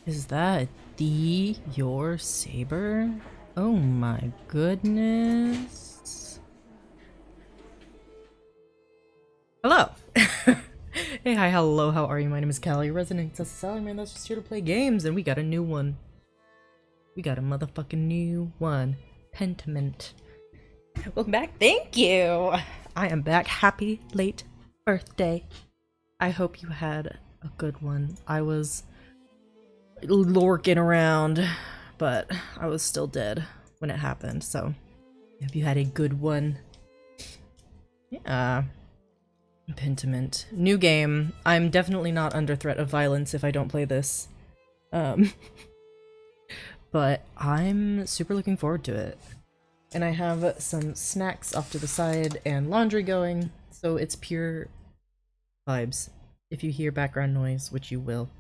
Is that your saber? Oh my goodness. Hello! Hey, hi, hello, how are you? My name is Callie, resident Salary Man that's just here to play games, and we got a new one. We got a motherfucking new one. Pentiment. Welcome back. Thank you! I am back. Happy late birthday. I hope you had a good one. I was lurking around, but I was still dead when it happened, so hope you had a good one. Yeah. Pentiment. New game. I'm definitely not under threat of violence if I don't play this. But I'm super looking forward to it. And I have some snacks off to the side and laundry going, so it's pure vibes. If you hear background noise, which you will,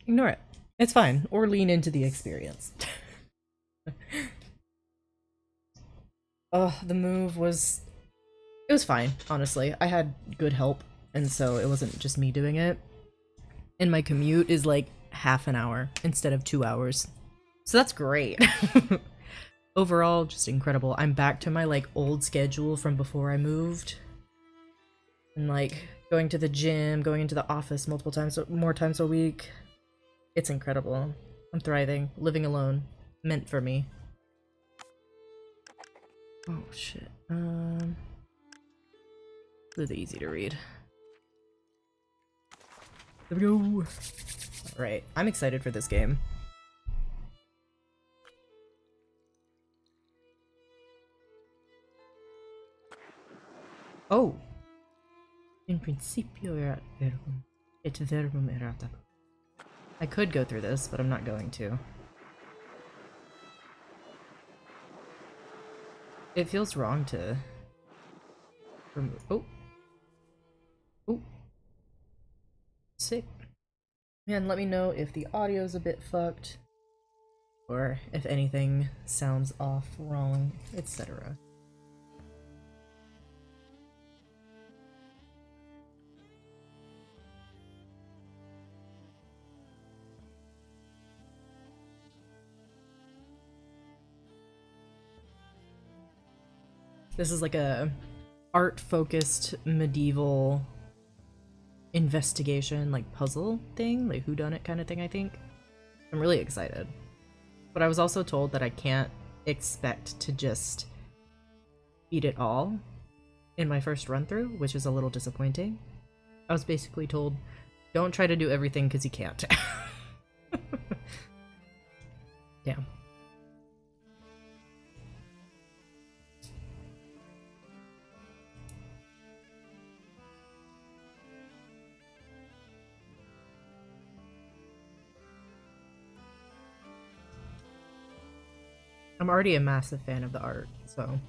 ignore it. It's fine. Or lean into the experience. Oh, the move was... It was fine, honestly. I had good help, and so it wasn't just me doing it. And my commute is like half an hour instead of 2 hours. So that's great. Overall, just incredible. I'm back to my like old schedule from before I moved. And like going to the gym, going into the office multiple times, more times a week. It's incredible. I'm thriving, living alone. Meant for me. Oh shit. Really easy to read. There we go. Alright, I'm excited for this game. Oh! In principio erat verbum, et verbum erat apud. I could go through this, but I'm not going to. It feels wrong to remove. Oh! Oh! Sick. Man, let me know if the audio's a bit fucked, or if anything sounds off, wrong, etc. This is like a art-focused medieval investigation, like puzzle thing, like whodunit kind of thing, I think. I'm really excited. But I was also told that I can't expect to just beat it all in my first run through, which is a little disappointing. I was basically told, don't try to do everything because you can't. Damn. I'm already a massive fan of the art, so...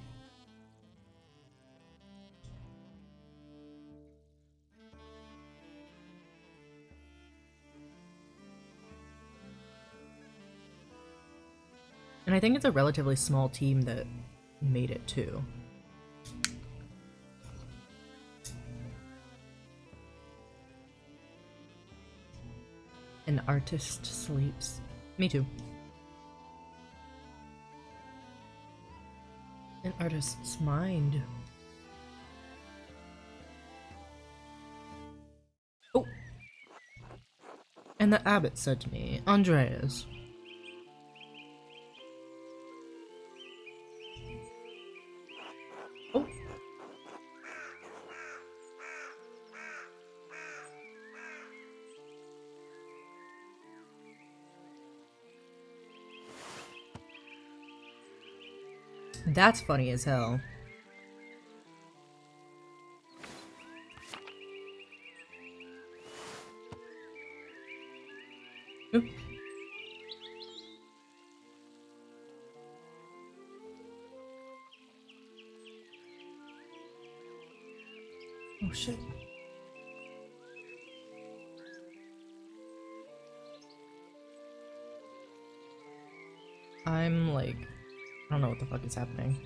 And I think it's a relatively small team that made it too. An artist sleeps. Me too. An artist's mind. Oh! And the abbot said to me, Andreas. Oh! That's funny as hell. Oop. Oh shit. I'm like, I don't know what the fuck is happening.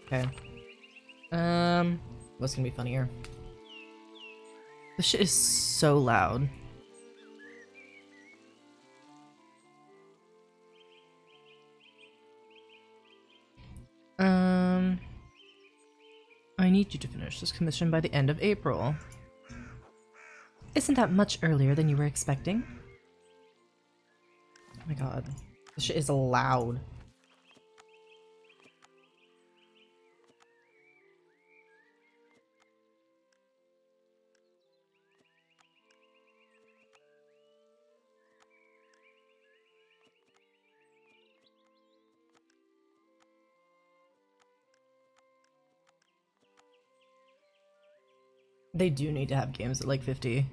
Okay. What's gonna be funnier? This shit is so loud. I need you to finish this commission by the end of April. Isn't that much earlier than you were expecting? Oh my god. This shit is loud. They do need to have games at like 50.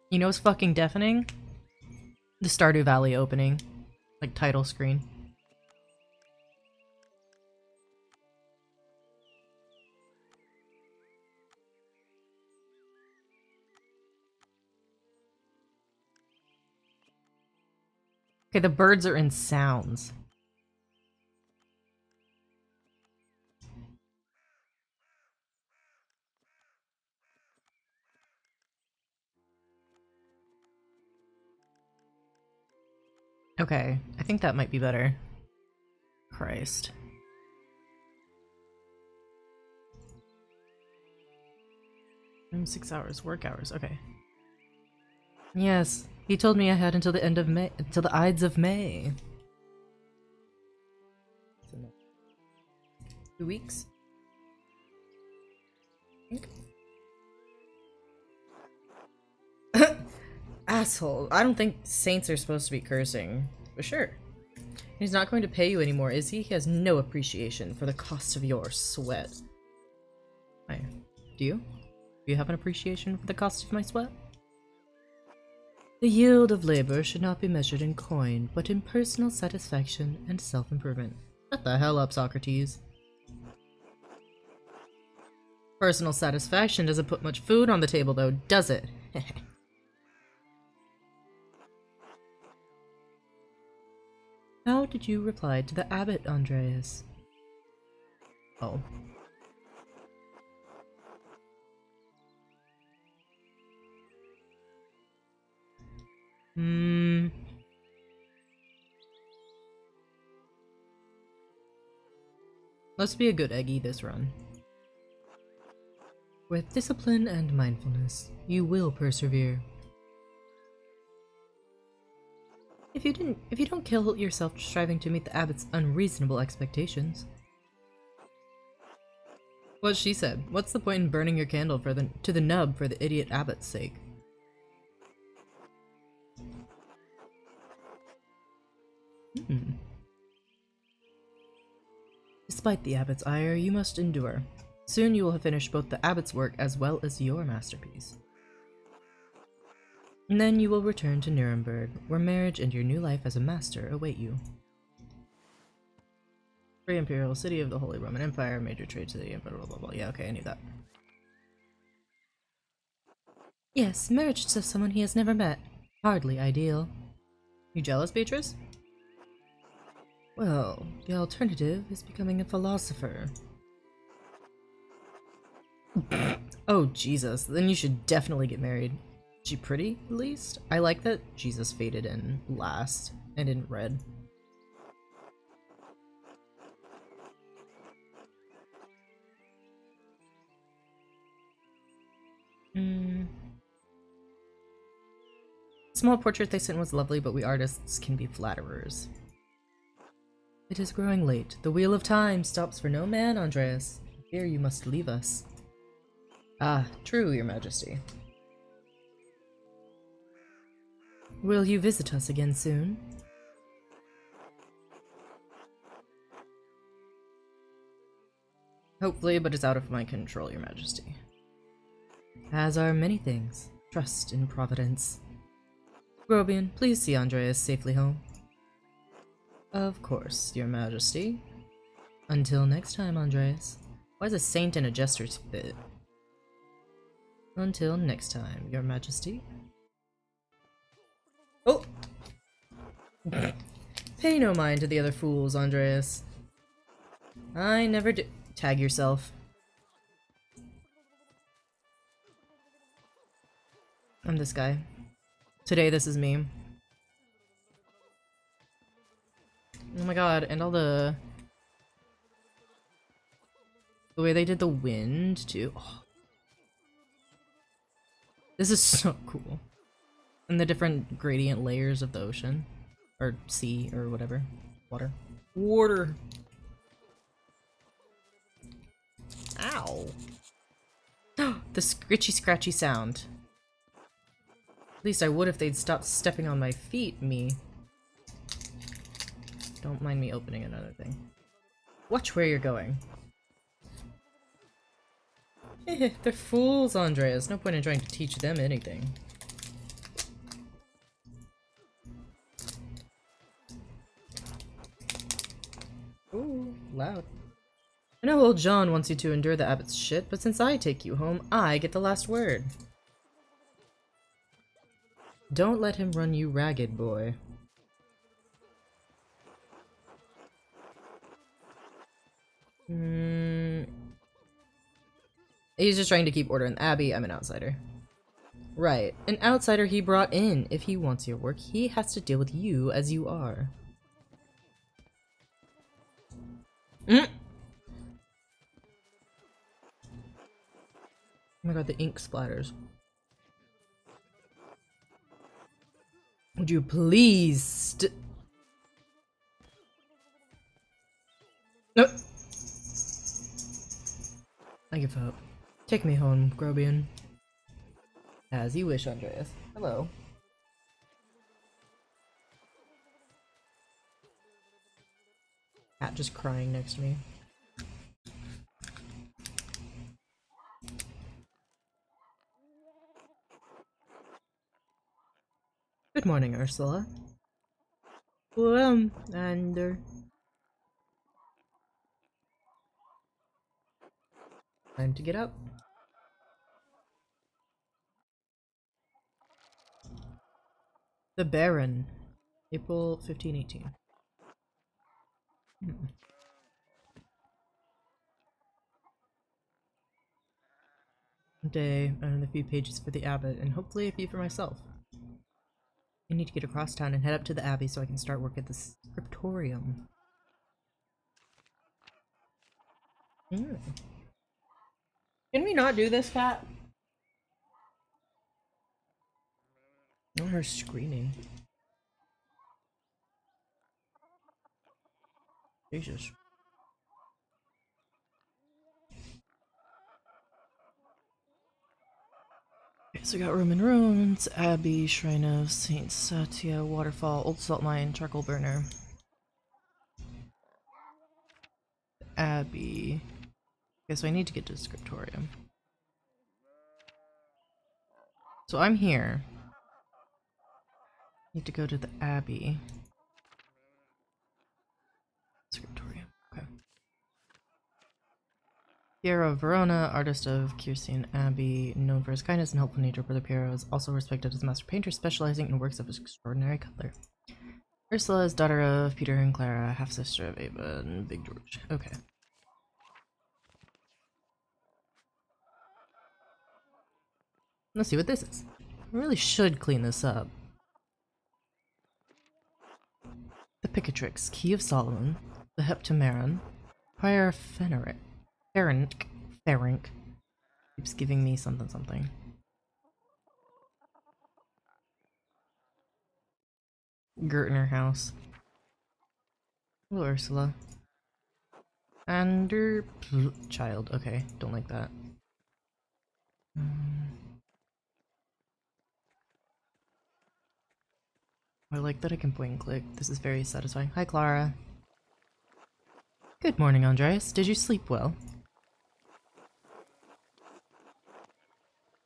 You know what's fucking deafening? The Stardew Valley opening. Like title screen. Okay, the birds are in sounds. Okay, I think that might be better. Christ. I'm 6 hours, work hours, okay. Yes, he told me I had until the end of May, until the Ides of May. 2 weeks? Asshole. I don't think saints are supposed to be cursing. But sure. He's not going to pay you anymore, is he? He has no appreciation for the cost of your sweat. Why? Do you? Do you have an appreciation for the cost of my sweat? The yield of labor should not be measured in coin, but in personal satisfaction and self-improvement. Shut the hell up, Socrates. Personal satisfaction doesn't put much food on the table, though, does it? How did you reply to the abbot, Andreas? Oh. Let's be a good Eggy this run. With discipline and mindfulness, you will persevere. If you don't kill yourself striving to meet the abbot's unreasonable expectations. What she said. What's the point in burning your candle to the nub for the idiot abbot's sake? Despite the abbot's ire, you must endure. Soon you will have finished both the abbot's work as well as your masterpiece. And then you will return to Nuremberg, where marriage and your new life as a master await you. Free imperial city of the Holy Roman Empire, major trade city, and blah blah blah blah. Yeah, okay, I knew that. Yes, marriage to someone he has never met. Hardly ideal. You jealous, Beatrice? Well, the alternative is becoming a philosopher. Oh, Jesus. Then you should definitely get married. Is she pretty, at least? I like that Jesus faded in last and in red. Small portrait they sent was lovely, but we artists can be flatterers. It is growing late. The wheel of time stops for no man, Andreas. Here you must leave us. Ah, true, your majesty. Will you visit us again soon? Hopefully, but it's out of my control, your majesty. As are many things. Trust in Providence. Grobian, please see Andreas safely home. Of course, your majesty. Until next time, Andreas. Why is a saint and a jester fit? Until next time, your majesty. Oh! Pay no mind to the other fools, Andreas. I never did. Tag yourself. I'm this guy. Today, this is me. Oh my god, and all the way they did the wind too. Oh, this is so cool. And the different gradient layers of the ocean. Or sea, or whatever. Water. Water! Ow! The scritchy scratchy sound. At least I would if they'd stop stepping on my feet, me. Don't mind me opening another thing. Watch where you're going. They're fools, Andreas. No point in trying to teach them anything. Ooh, loud. I know old John wants you to endure the abbot's shit, but since I take you home, I get the last word. Don't let him run you ragged, boy. He's just trying to keep order in the Abbey. I'm an outsider. Right. An outsider he brought in. If he wants your work, he has to deal with you as you are. Oh my god, the ink splatters. Would you please Nope. I give up. Take me home, Grobian. As you wish, Andreas. Hello. Cat just crying next to me. Good morning, Ursula. And time to get up. The Baron. April 1518. Day, and a few pages for the abbot, and hopefully a few for myself. I need to get across town and head up to the abbey so I can start work at the scriptorium. Can we not do this, Cat? Oh, her screaming. Jesus. Okay, so we got Roman ruins, Abbey, Shrine of Saint Satya, Waterfall, Old Salt Mine, Charcoal Burner. Abbey. Okay, so I need to get to the scriptorium. So I'm here. Need to go to the Abbey. Scriptorium. Okay. Piero of Verona, artist of Kirsian Abbey, known for his kindness and helpful nature, Brother Piero is also respected as a master painter, specializing in works of extraordinary color. Ursula is daughter of Peter and Clara, half-sister of Ava and Big George. Okay. Let's see what this is. I really should clean this up. The Picatrix, Key of Solomon, the Heptameron, Prior Ferenc, keeps giving me something something. Gertner House. Hello, Ursula. Ander child. Okay, don't like that. I like that I can point and click. This is very satisfying. Hi, Clara. Good morning, Andreas. Did you sleep well?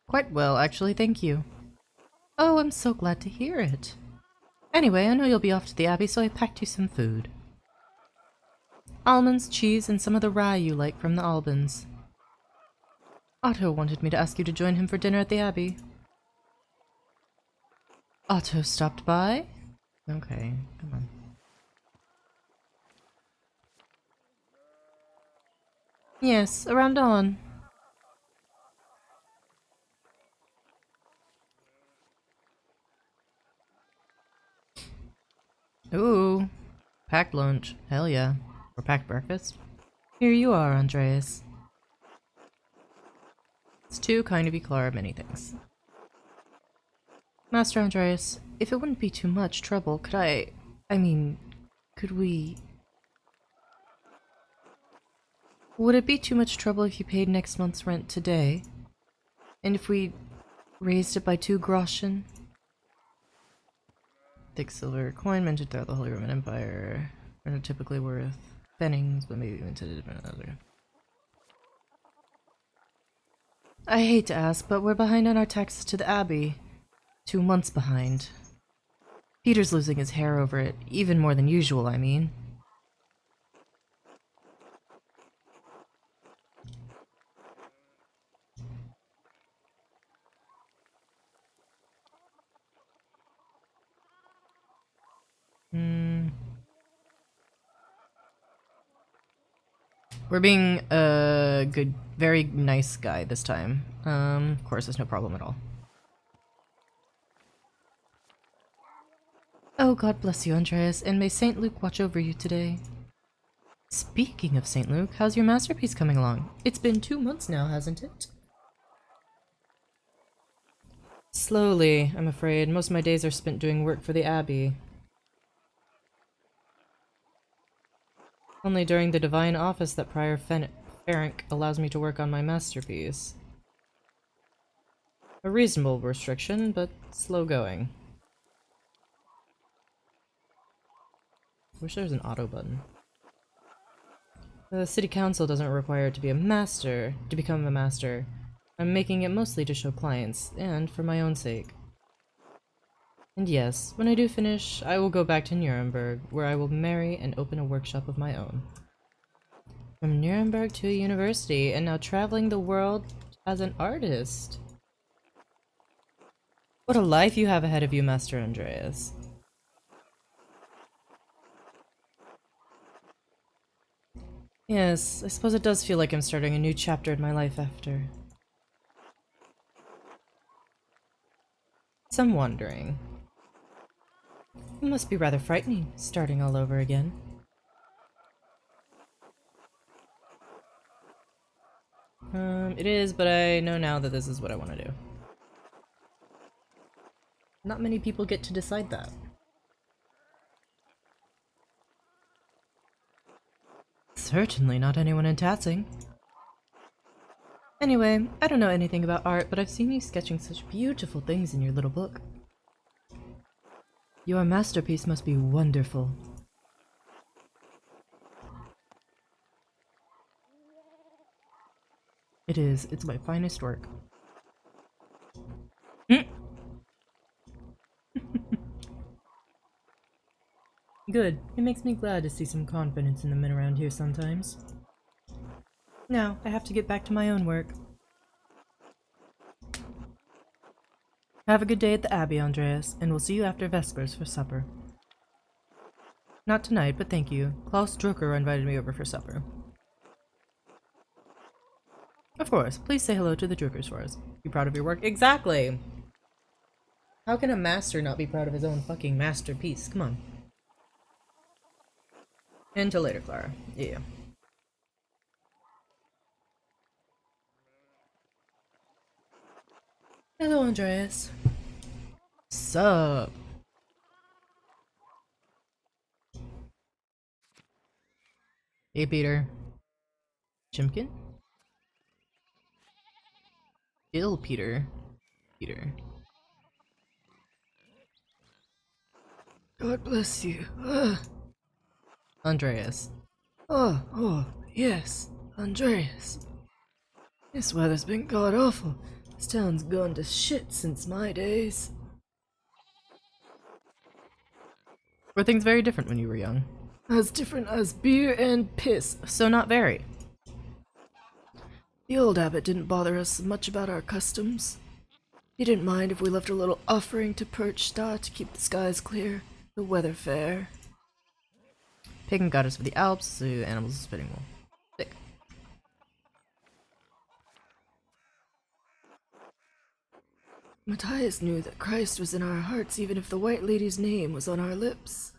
Quite well, actually, thank you. Oh, I'm so glad to hear it. Anyway, I know you'll be off to the Abbey, so I packed you some food. Almonds, cheese, and some of the rye you like from the Albans. Otto wanted me to ask you to join him for dinner at the Abbey. Otto stopped by? Okay, come on. Yes, around dawn. Ooh. Packed lunch. Hell yeah. Or packed breakfast. Here you are, Andreas. It's too kind of you, Clara. Many things. Master Andreas, if it wouldn't be too much trouble, could we... Would it be too much trouble if you paid next month's rent today? And if we raised it by 2 groschen? Thick silver coin minted throughout the Holy Roman Empire. Are typically worth pfennigs, but maybe minted in another. I hate to ask, but we're behind on our taxes to the Abbey. 2 months behind. Peter's losing his hair over it, even more than usual, I mean. We're being a good, very nice guy this time. Of course, there's no problem at all. Oh, God bless you, Andreas, and may St. Luke watch over you today. Speaking of St. Luke, how's your masterpiece coming along? It's been 2 months now, hasn't it? Slowly, I'm afraid. Most of my days are spent doing work for the Abbey. Only during the divine office that Prior Ferenc allows me to work on my masterpiece. A reasonable restriction, but slow going. Wish there was an auto button. The city council doesn't require it to be a master to become a master. I'm making it mostly to show clients, and for my own sake. And yes, when I do finish, I will go back to Nuremberg, where I will marry and open a workshop of my own. From Nuremberg to a university, and now traveling the world as an artist. What a life you have ahead of you, Master Andreas. Yes, I suppose it does feel like I'm starting a new chapter in my life after some wandering. It must be rather frightening, starting all over again. It is, but I know now that this is what I want to do. Not many people get to decide that. Certainly not anyone in Tatsing. Anyway, I don't know anything about art, but I've seen you sketching such beautiful things in your little book. Your masterpiece must be wonderful. It is. It's my finest work. Good. It makes me glad to see some confidence in the men around here sometimes. Now, I have to get back to my own work. Have a good day at the Abbey, Andreas, and we'll see you after Vespers for supper. Not tonight, but thank you. Klaus Drucker invited me over for supper. Of course. Please say hello to the Druckers for us. You proud of your work? Exactly! How can a master not be proud of his own fucking masterpiece? Come on. Until later, Clara. Yeah. Hello, Andreas. Sup? Hey, Peter. Chimkin? Ill Peter. Peter. God bless you. Andreas. Oh, yes, Andreas. This weather's been god awful. This town's gone to shit since my days. Were things very different when you were young? As different as beer and piss, so not very. The old abbot didn't bother us much about our customs. He didn't mind if we left a little offering to Perchta to keep the skies clear, the weather fair. Pagan goddess of the Alps, the animals of spinning wool. Sick. Matthias knew that Christ was in our hearts even if the White Lady's name was on our lips.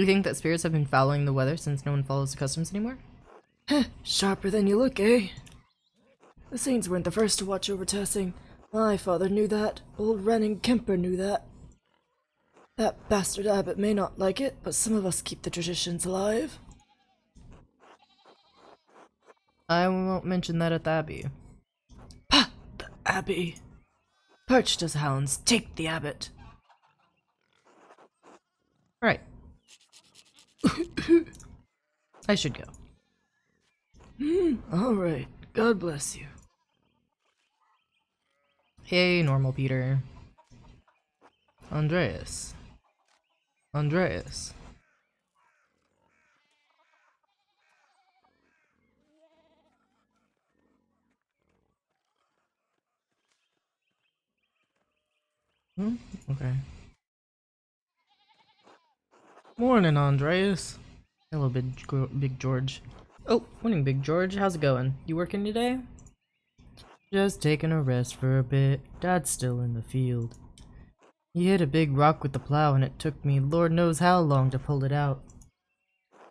Do you think that spirits have been following the weather since no one follows the customs anymore? Heh, sharper than you look, eh? The Saints weren't the first to watch over testing. My father knew that. Old Ren Kemper knew that. That bastard abbot may not like it, but some of us keep the traditions alive. I won't mention that at the Abbey. Pah! The Abbey. Perched as hounds, take the abbot. Right. I should go. Alright. God bless you. Hey, normal Peter. Andreas. Andreas. Okay. Morning, Andreas. Hello, Big George. Oh, morning, Big George. How's it going? You working today? Just taking a rest for a bit. Dad's still in the field. He hit a big rock with the plow and it took me Lord knows how long to pull it out.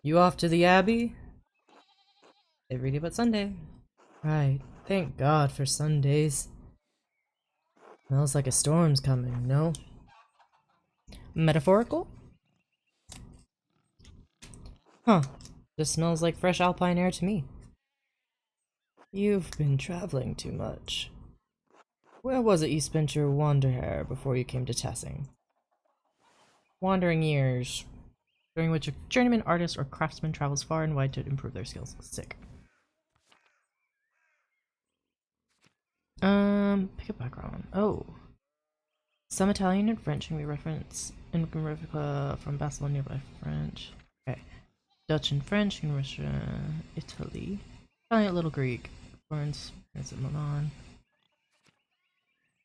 You off to the Abbey? Every day but Sunday. Right. Thank God for Sundays. Smells like a storm's coming, no? Metaphorical? Huh. Just smells like fresh alpine air to me. You've been traveling too much. Where was it you spent your wander before you came to Tessing? Wandering years, during which a journeyman, artist, or craftsman travels far and wide to improve their skills. Sick. Pick a background. Oh. Some Italian and French can be referenced from Barcelona nearby French. Okay. Dutch and French in Russia, Italy. Italian, Little Greek. Florence, is it Milan?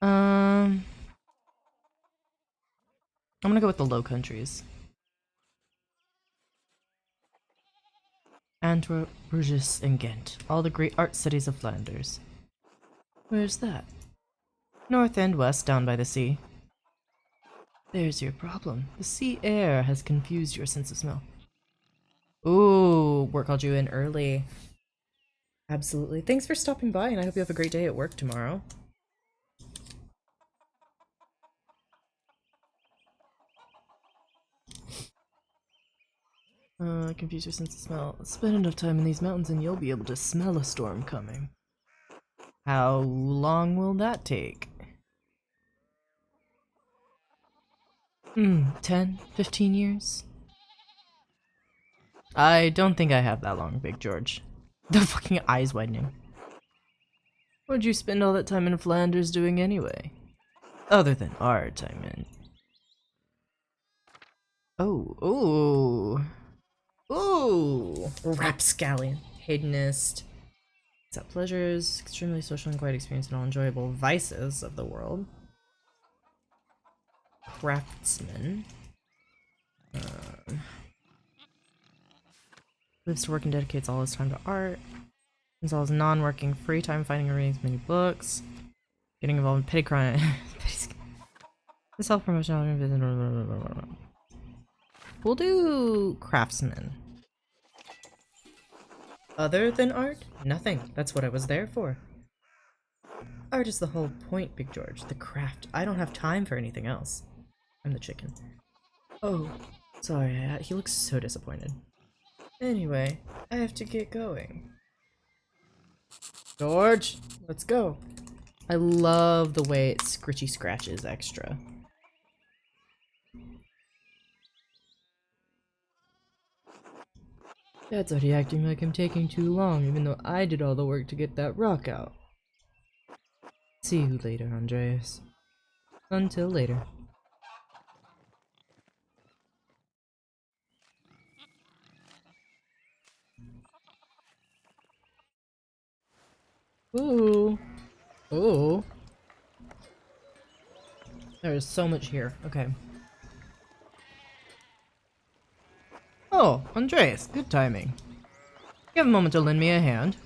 I'm gonna go with the Low Countries. Antwerp, Bruges, and Ghent. All the great art cities of Flanders. Where's that? North and west, down by the sea. There's your problem. The sea air has confused your sense of smell. Ooh, work called you in early. Absolutely. Thanks for stopping by, and I hope you have a great day at work tomorrow. Confuse your sense of smell. Spend enough time in these mountains and you'll be able to smell a storm coming. How long will that take? 10, 15 years? I don't think I have that long, Big George. The fucking eyes widening. What'd you spend all that time in Flanders doing anyway? Other than art, I meant. Oh, ooh. Ooh! Rapscallion. Hedonist. Accept pleasures, extremely social and quiet experience, and all enjoyable vices of the world. Craftsman. Lives to work and dedicates all his time to art. Spends all his non-working free time finding and reading many books. Getting involved in petty crime. Self-promotion. We'll do craftsman. Other than art? Nothing. That's what I was there for. Art is the whole point, Big George. The craft. I don't have time for anything else. I'm the chicken. Oh, sorry. He looks so disappointed. Anyway, I have to get going. George, let's go. I love the way it scritchy scratches extra. Dad's already acting like I'm taking too long, even though I did all the work to get that rock out. See you later, Andreas. Until later. Ooh. Ooh. There is so much here. Okay. Oh, Andreas, good timing. You have a moment to lend me a hand.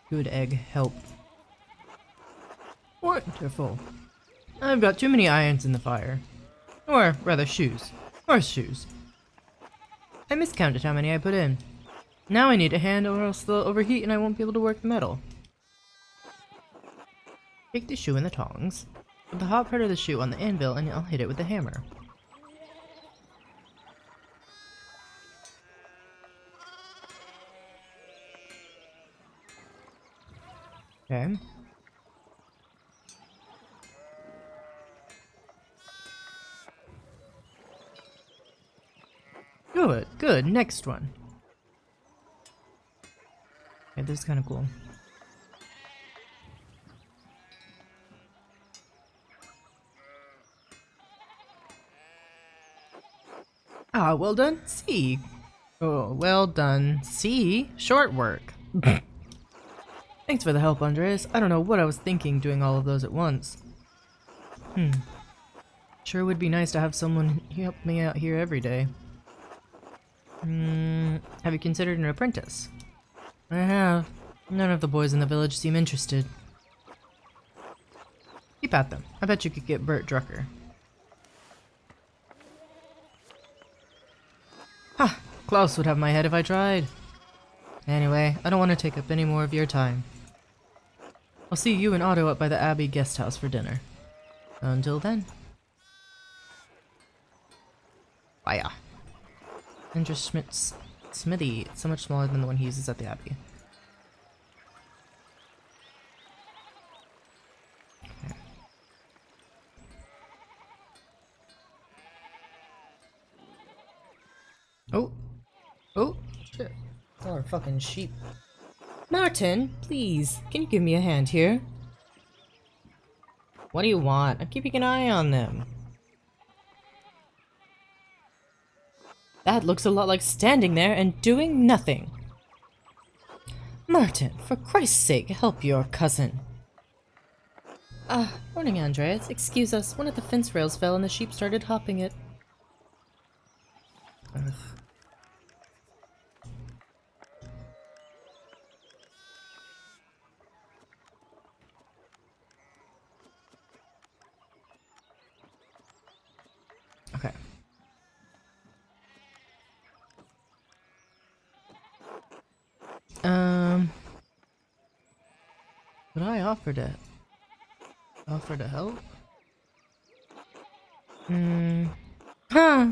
Good egg, help. Wonderful. I've got too many irons in the fire. Or, rather, shoes. Horseshoes. I miscounted how many I put in. Now I need a hand or else they'll overheat and I won't be able to work the metal. Take the shoe and the tongs. Put the hot part of the shoe on the anvil and I'll hit it with the hammer. Okay. Good, good. Next one. Okay, this is kind of cool. Ah, well done, C. Oh, well done, C. Short work. Thanks for the help, Andreas. I don't know what I was thinking doing all of those at once. Sure would be nice to have someone help me out here every day. Have you considered an apprentice? I have. None of the boys in the village seem interested. Keep at them. I bet you could get Bert Drucker. Ha! Klaus would have my head if I tried. Anyway, I don't want to take up any more of your time. I'll see you and Otto up by the Abbey guest house for dinner. Until then. Fire. Andrew Schmidt's smithy. It's so much smaller than the one he uses at the Abbey. Okay. Oh. Oh. Shit. More fucking sheep. Martin, please, can you give me a hand here? What do you want? I'm keeping an eye on them. That looks a lot like standing there and doing nothing. Martin, for Christ's sake, help your cousin. Morning, Andreas. Excuse us, one of the fence rails fell and the sheep started hopping it. Ugh. Okay. Would I offer to help? Huh.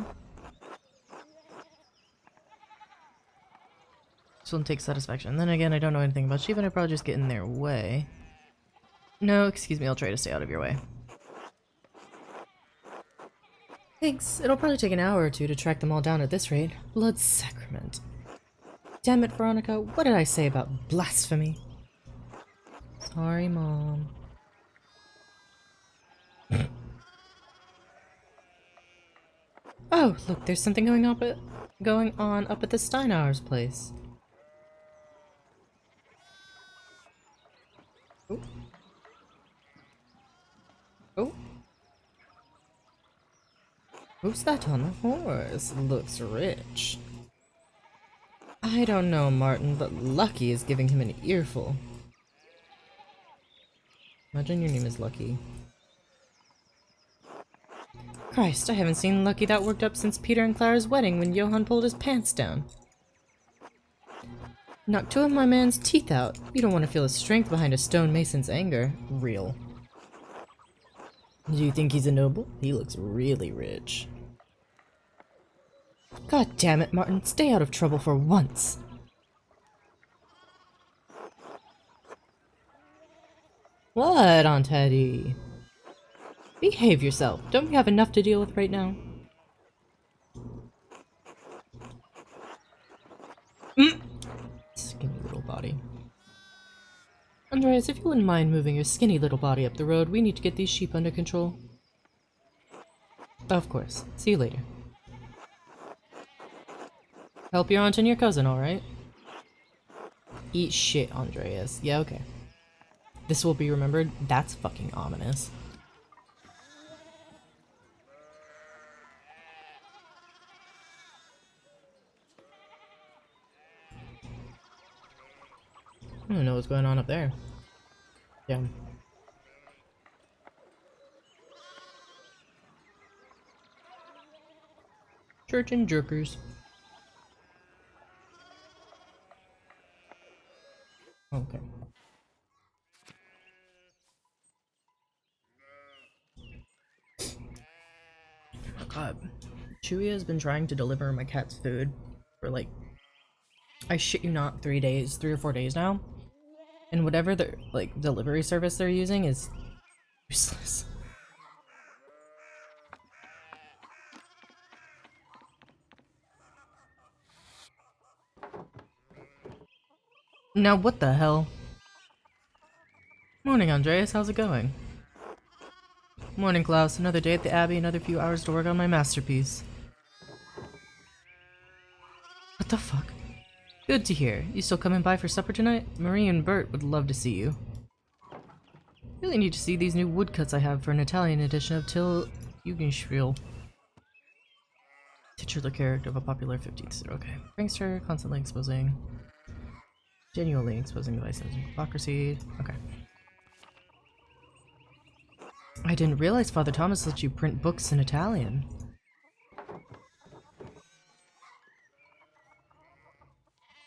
This one takes satisfaction. Then again, I don't know anything about sheep and I probably just get in their way. No, excuse me, I'll try to stay out of your way. Thanks. It'll probably take an hour or two to track them all down at this rate. Blood sacrament. Damn it, Veronica, what did I say about blasphemy? Sorry, Mom. Oh, look, there's something going on up at the Steinauer's place. Oh. Oh. Who's that on the horse? Looks rich. I don't know, Martin, but Lucky is giving him an earful. Imagine your name is Lucky. Christ, I haven't seen Lucky that worked up since Peter and Clara's wedding when Johann pulled his pants down. Knocked two of my man's teeth out. You don't want to feel the strength behind a stonemason's anger. Real. Do you think he's a noble? He looks really rich. God damn it, Martin. Stay out of trouble for once. What, Aunt Hetty? Behave yourself. Don't we have enough to deal with right now? Skinny little body. Andreas, if you wouldn't mind moving your skinny little body up the road, we need to get these sheep under control. Of course. See you later. Help your aunt and your cousin, alright? Eat shit, Andreas. Yeah, okay. This will be remembered. That's fucking ominous. I don't know what's going on up there. Yeah. Church and jerkers. Okay. Oh god. Chewie has been trying to deliver my cat's food for like, I shit you not, 3 days, 3 or 4 days now. And whatever the like delivery service they're using is useless. Now what the hell? Morning, Andreas. How's it going? Morning, Klaus. Another day at the Abbey, another few hours to work on my masterpiece. What the fuck? Good to hear. You still coming by for supper tonight? Marie and Bert would love to see you. Really need to see these new woodcuts I have for an Italian edition of Till Eugenspiel. Titular character of a popular 15th. Okay. Prankster, constantly exposing. Genuinely exposing devices of hypocrisy. Okay. I didn't realize Father Thomas let you print books in Italian.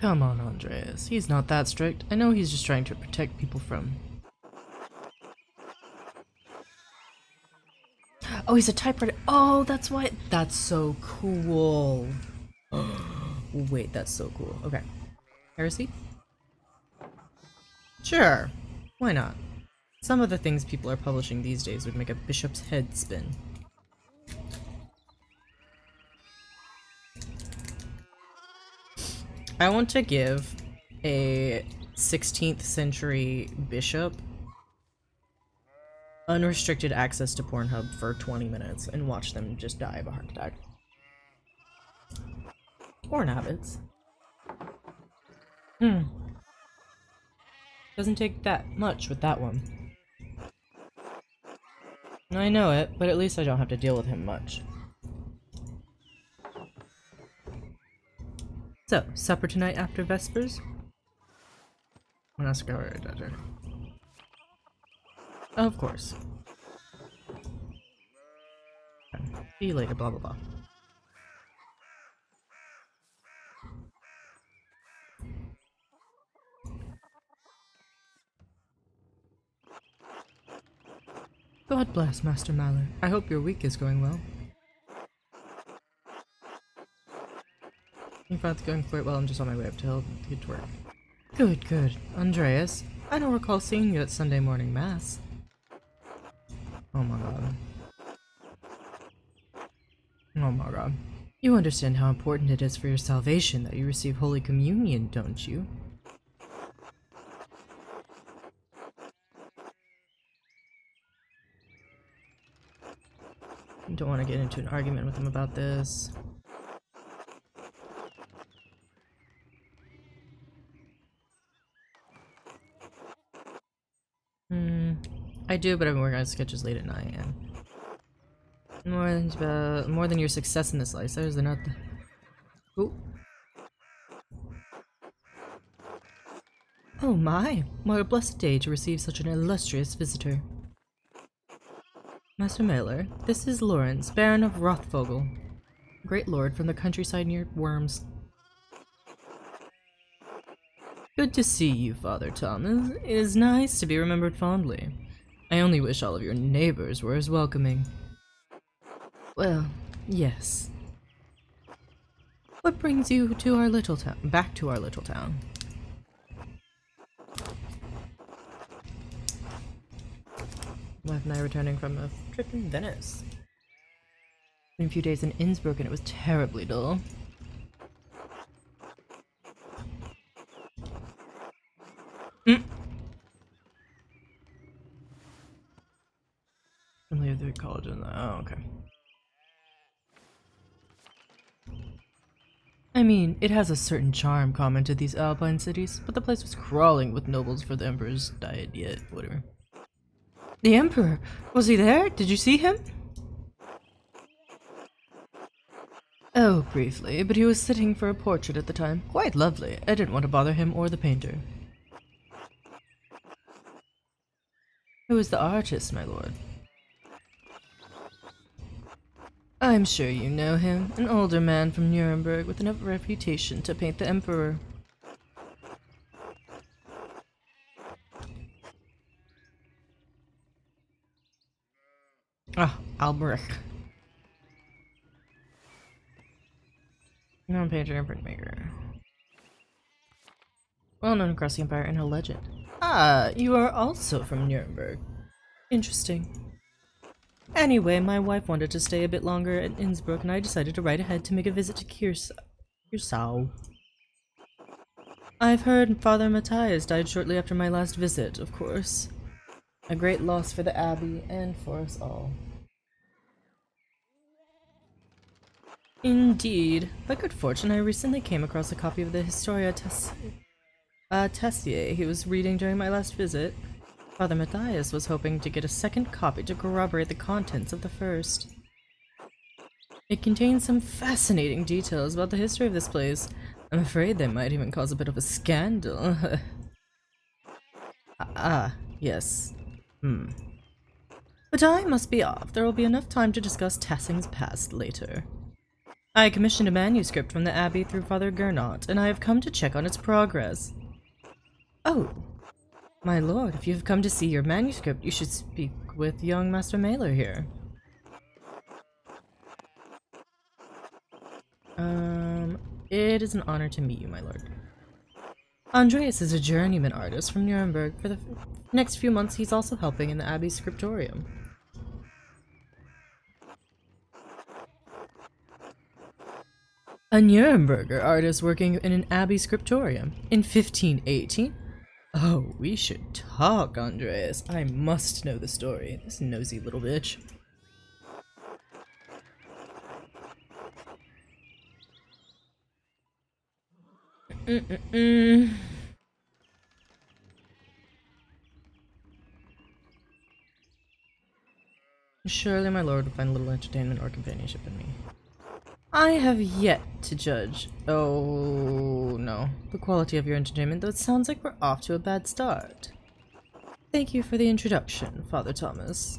Come on, Andreas. He's not that strict. I know he's just trying to protect people from... Oh, he's a typewriter. Oh, that's why. That's so cool. Wait, that's so cool. Okay. Heresy? Sure. Why not? Some of the things people are publishing these days would make a bishop's head spin. I want to give a 16th century bishop unrestricted access to Pornhub for 20 minutes and watch them just die of a heart attack. Porn habits. Doesn't take that much with that one. I know it, but at least I don't have to deal with him much. So, supper tonight after Vespers? Of course. See you later, blah blah blah. God bless, Master Mallard. I hope your week is going well. In fact, it's going quite well. I'm just on my way up to get to work. Good, good. Andreas, I don't recall seeing you at Sunday morning mass. Oh my god. Oh my god. You understand how important it is for your salvation that you receive Holy Communion, don't you? I don't want to get into an argument with him about this. I do, but I've been working on sketches late at night, and more than your success in this life, there's not the... Ooh. Oh my! What a blessed day to receive such an illustrious visitor. Master Mailer, this is Lawrence, Baron of Rothvogel, great lord from the countryside near Worms. Good to see you, Father Thomas. It is nice to be remembered fondly. I only wish all of your neighbors were as welcoming. Well, yes. What brings you to our little town? Back to our little town? Wife and I returning from a trip in Venice. Been a few days in Innsbruck and it was terribly dull. Only at the college in the... Oh, okay. I mean, it has a certain charm common to these alpine cities, but the place was crawling with nobles for the Emperor's diet yet, whatever. The Emperor? Was he there? Did you see him? Oh, briefly, but he was sitting for a portrait at the time. Quite lovely. I didn't want to bother him or the painter. Who is the artist, my lord? I I'm sure you know him, an older man from Nuremberg with a reputation to paint the Emperor. Ah, Albrecht. Known painter and printmaker. Well known across the Empire and a legend. Ah, you are also from Nuremberg. Interesting. Anyway, my wife wanted to stay a bit longer at Innsbruck and I decided to ride ahead to make a visit to Kirsau. I've heard Father Matthias died shortly after my last visit, of course. A great loss for the Abbey and for us all. Indeed. By good fortune, I recently came across a copy of the Historia Tessier he was reading during my last visit. Father Matthias was hoping to get a second copy to corroborate the contents of the first. It contains some fascinating details about the history of this place. I'm afraid they might even cause a bit of a scandal. Yes. But I must be off. There will be enough time to discuss Tessing's past later. I commissioned a manuscript from the Abbey through Father Gernot, and I have come to check on its progress. Oh, my lord, if you have come to see your manuscript, you should speak with young Master Mailer here. It is an honor to meet you, my lord. Andreas is a journeyman artist from Nuremberg. For the next few months, he's also helping in the Abbey scriptorium. A Nuremberger artist working in an Abbey scriptorium in 1518? Oh, we should talk, Andreas. I must know the story. This nosy little bitch. Surely my lord would find a little entertainment or companionship in me. I have yet to judge. Oh, no. The quality of your entertainment, though it sounds like we're off to a bad start. Thank you for the introduction, Father Thomas.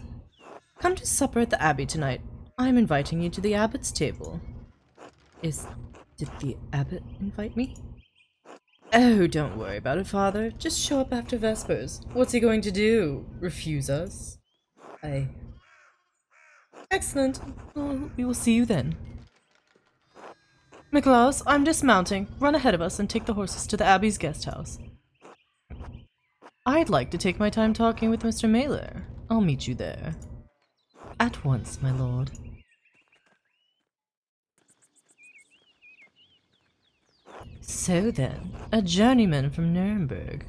Come to supper at the Abbey tonight. I'm inviting you to the Abbot's table. Did the Abbot invite me? Oh, don't worry about it, Father. Just show up after Vespers. What's he going to do? Refuse us? Excellent. Well, we will see you then. Niklaus, I'm dismounting. Run ahead of us and take the horses to the Abbey's guest house. I'd like to take my time talking with Mr. Mailer. I'll meet you there. At once, my lord. So then, a journeyman from Nuremberg.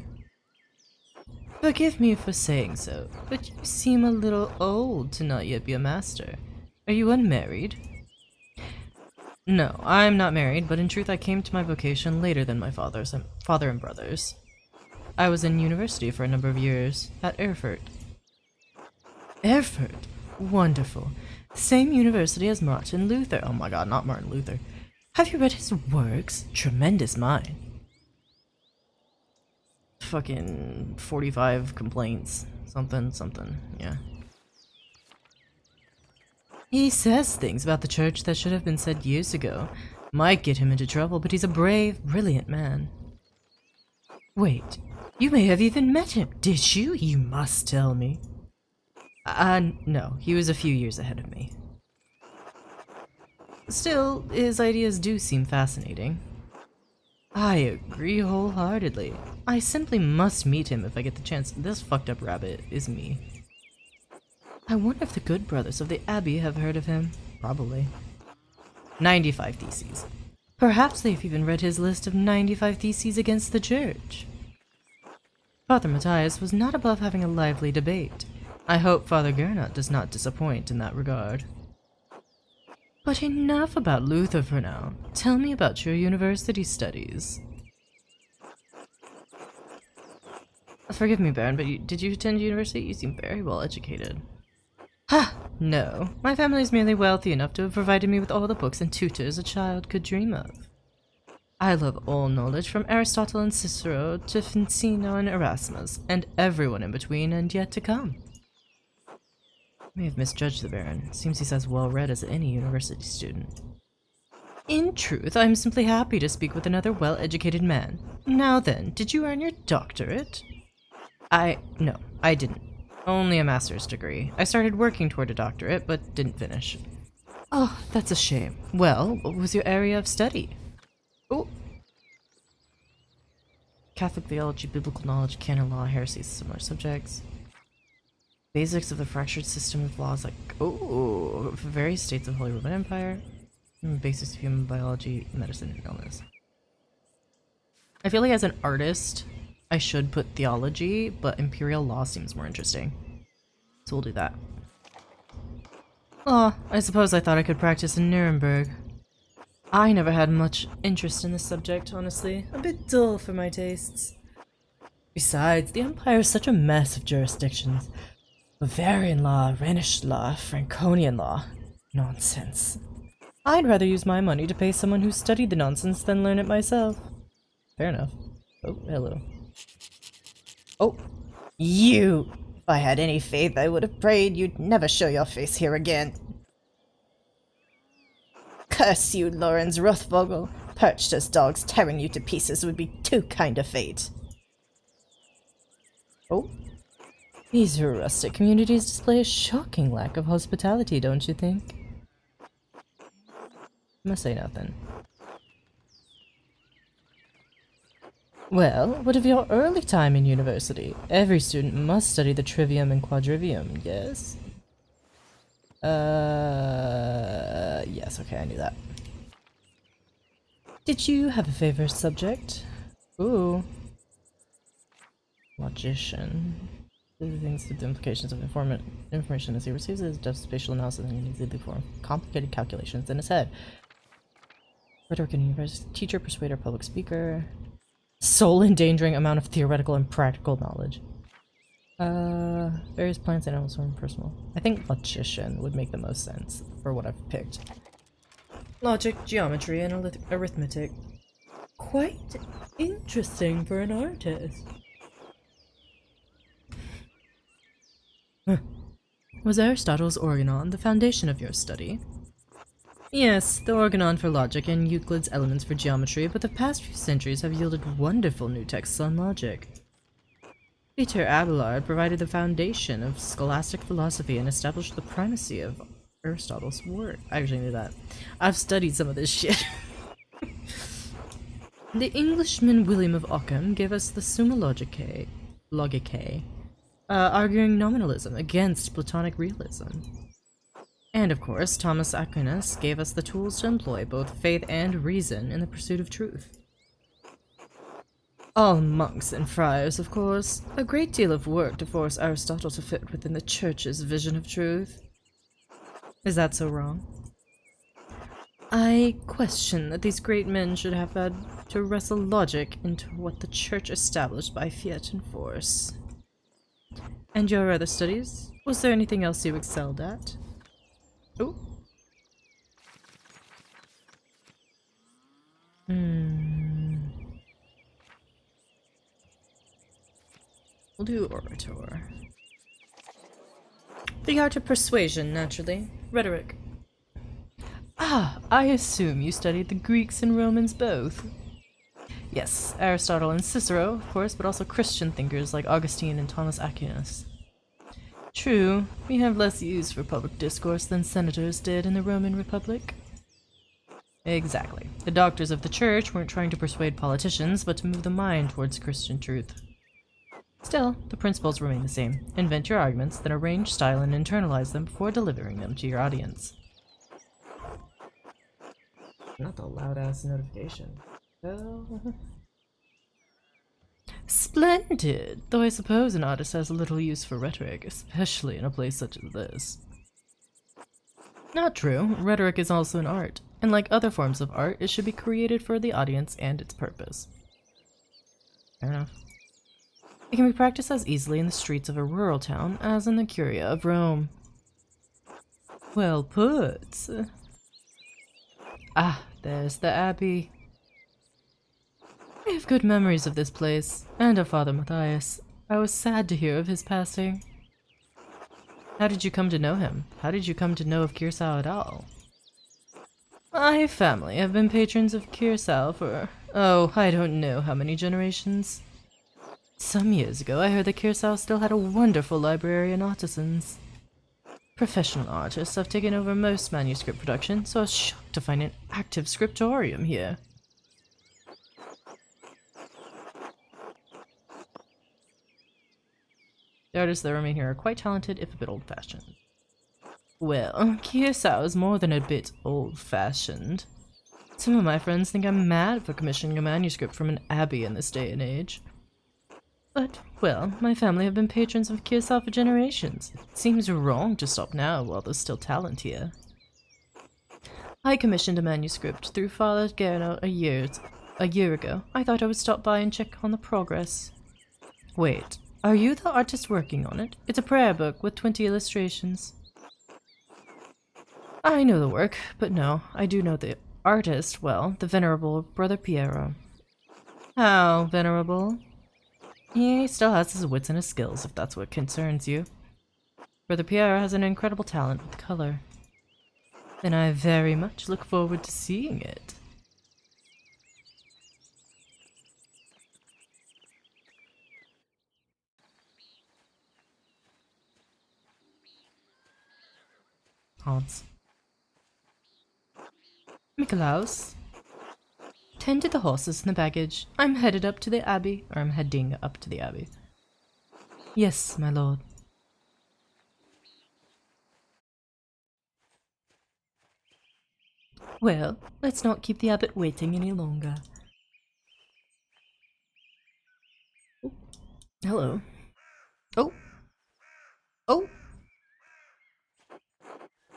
Forgive me for saying so, but you seem a little old to not yet be a master. Are you unmarried? No, I'm not married, but in truth I came to my vocation later than my father and brothers. I was in university for a number of years, at Erfurt. Erfurt? Wonderful. Same university as Martin Luther. Oh my god, not Martin Luther. Have you read his works? Tremendous mind. Fucking 45 complaints. Something, yeah. He says things about the church that should have been said years ago. Might get him into trouble, but he's a brave, brilliant man. Wait, you may have even met him. Did you? You must tell me. No, he was a few years ahead of me. Still, his ideas do seem fascinating. I agree wholeheartedly. I simply must meet him if I get the chance. This fucked up rabbit is me. I wonder if the good brothers of the Abbey have heard of him. Probably. 95 Theses. Perhaps they've even read his list of 95 Theses against the Church. Father Matthias was not above having a lively debate. I hope Father Gernot does not disappoint in that regard. But enough about Luther for now. Tell me about your university studies. Forgive me, Baron, but did you attend university? You seem very well educated. Ha! No. My family is merely wealthy enough to have provided me with all the books and tutors a child could dream of. I love all knowledge from Aristotle and Cicero to Ficino and Erasmus, and everyone in between and yet to come. May have misjudged the Baron. Seems he's as well read as any university student. In truth, I'm simply happy to speak with another well-educated man. Now then, did you earn your doctorate? No, I didn't. Only a master's degree. I started working toward a doctorate, but didn't finish. Oh, that's a shame. Well, what was your area of study? Oh. Catholic theology, biblical knowledge, canon law, heresies, similar subjects. Basics of the fractured system of laws like, various states of Holy Roman Empire. Basics of human biology, medicine, and illness. I feel like as an artist, I should put theology, but imperial law seems more interesting. So we'll do that. Oh, I suppose I thought I could practice in Nuremberg. I never had much interest in this subject, honestly. A bit dull for my tastes. Besides, the Empire is such a mess of jurisdictions. Bavarian law, Rhenish law, Franconian law. Nonsense. I'd rather use my money to pay someone who studied the nonsense than learn it myself. Fair enough. Oh, hello. Oh, you! If I had any faith, I would have prayed you'd never show your face here again. Curse you, Lorenz Rothvogel. Perched as dogs tearing you to pieces would be too kind a fate. Oh. These rustic communities display a shocking lack of hospitality, don't you think? Must say nothing. Well, what of your early time in university? Every student must study the trivium and quadrivium, yes? Yes, okay, I knew that. Did you have a favorite subject? Ooh. Logician. The things with the implications of information as he receives it, does spatial analysis and he needs to form complicated calculations in his head. Rhetoric and university teacher, persuader, public speaker. Soul-endangering amount of theoretical and practical knowledge. Various plants, animals, and personal. I think logician would make the most sense for what I've picked. Logic, geometry, and arithmetic. Quite interesting for an artist. Was Aristotle's Organon the foundation of your study? Yes, the Organon for logic and Euclid's Elements for geometry, but the past few centuries have yielded wonderful new texts on logic. Peter Abelard provided the foundation of scholastic philosophy and established the primacy of Aristotle's work. I actually knew that. I've studied some of this shit. The Englishman William of Ockham gave us the Summa Logicae, arguing nominalism against Platonic realism. And of course, Thomas Aquinas gave us the tools to employ both faith and reason in the pursuit of truth. All monks and friars, of course. A great deal of work to force Aristotle to fit within the Church's vision of truth. Is that so wrong? I question that these great men should have had to wrestle logic into what the Church established by fiat and force. And your other studies? Was there anything else you excelled at? Oh. We'll do orator. The art of persuasion, naturally. Rhetoric. Ah, I assume you studied the Greeks and Romans both. Yes, Aristotle and Cicero, of course, but also Christian thinkers like Augustine and Thomas Aquinas. True, we have less use for public discourse than senators did in the Roman Republic. Exactly. The doctors of the Church weren't trying to persuade politicians, but to move the mind towards Christian truth. Still, the principles remain the same. Invent your arguments, then arrange, style, and internalize them before delivering them to your audience. Not the loud-ass notification. Oh. Splendid! Though I suppose an artist has little use for rhetoric, especially in a place such as this. Not true. Rhetoric is also an art, and like other forms of art, it should be created for the audience and its purpose. Fair enough. It can be practiced as easily in the streets of a rural town as in the Curia of Rome. Well put. Ah, there's the Abbey. I have good memories of this place, and of Father Matthias. I was sad to hear of his passing. How did you come to know him? How did you come to know of Kirsao at all? My family have been patrons of Kirsao for, oh, I don't know how many generations. Some years ago, I heard that Kirsao still had a wonderful library and artisans. Professional artists have taken over most manuscript production, so I was shocked to find an active scriptorium here. The artists that remain here are quite talented, if a bit old-fashioned. Well, Kirsao is more than a bit old-fashioned. Some of my friends think I'm mad for commissioning a manuscript from an abbey in this day and age. But, well, my family have been patrons of Kirsao for generations. It seems wrong to stop now while there's still talent here. I commissioned a manuscript through Father Gerno a year ago. I thought I would stop by and check on the progress. Wait, are you the artist working on it? It's a prayer book with 20 illustrations. I know the work, but no, I do know the artist well, the venerable Brother Piero. How venerable? He still has his wits and his skills, if that's what concerns you. Brother Piero has an incredible talent with color. Then I very much look forward to seeing it. Odds. Nikolaus, tend to the horses and the baggage. I'm headed up to the abbey, or I'm heading up to the abbey. Yes, my lord. Well, let's not keep the abbot waiting any longer. Oh, hello. Oh. Oh.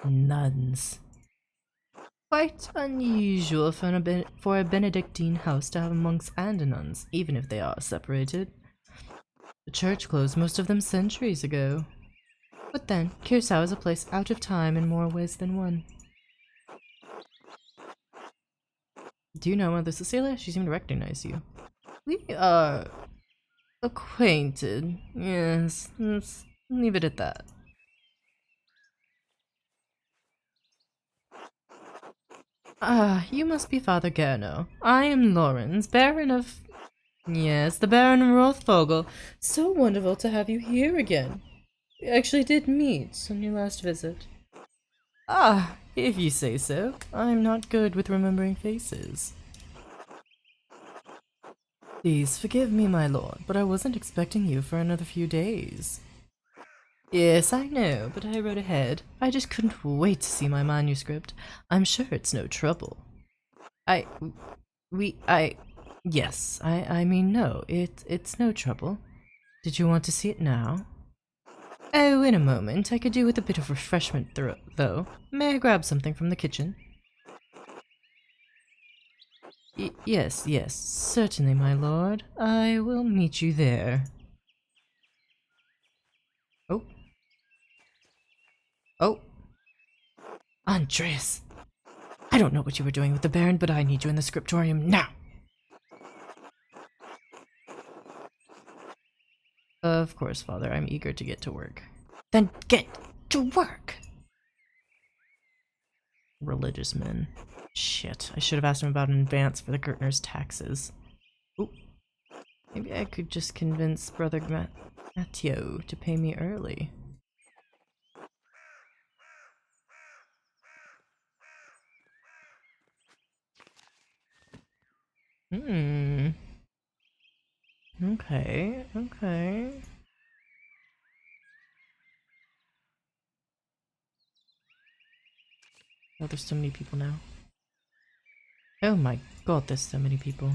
Nuns. Quite unusual for a Benedictine house to have monks and nuns, even if they are separated. The church closed most of them centuries ago. But then, Kirsao is a place out of time in more ways than one. Do you know Mother Cecilia? She seemed to recognize you. We are acquainted. Yes, let's leave it at that. Ah, you must be Father Gerno. I am Lorenz, Baron of... Yes, the Baron of Rothvogel. So wonderful to have you here again. We actually did meet on your last visit. Ah, if you say so. I'm not good with remembering faces. Please forgive me, my lord, but I wasn't expecting you for another few days. Yes, I know, but I read ahead. I just couldn't wait to see my manuscript. I'm sure it's no trouble. I... Yes, I mean no, it's no trouble. Did you want to see it now? Oh, in a moment. I could do with a bit of refreshment though. May I grab something from the kitchen? Yes, yes, certainly, my lord. I will meet you there. Oh. Oh. Andreas! I don't know what you were doing with the Baron, but I need you in the scriptorium now! Of course, Father. I'm eager to get to work. Then get to work! Religious men. Shit, I should have asked him about an advance for the Gertner's taxes. Ooh. Maybe I could just convince Brother Matteo to pay me early. Hmm. Okay, okay. Oh, there's so many people now. Oh my god, there's so many people.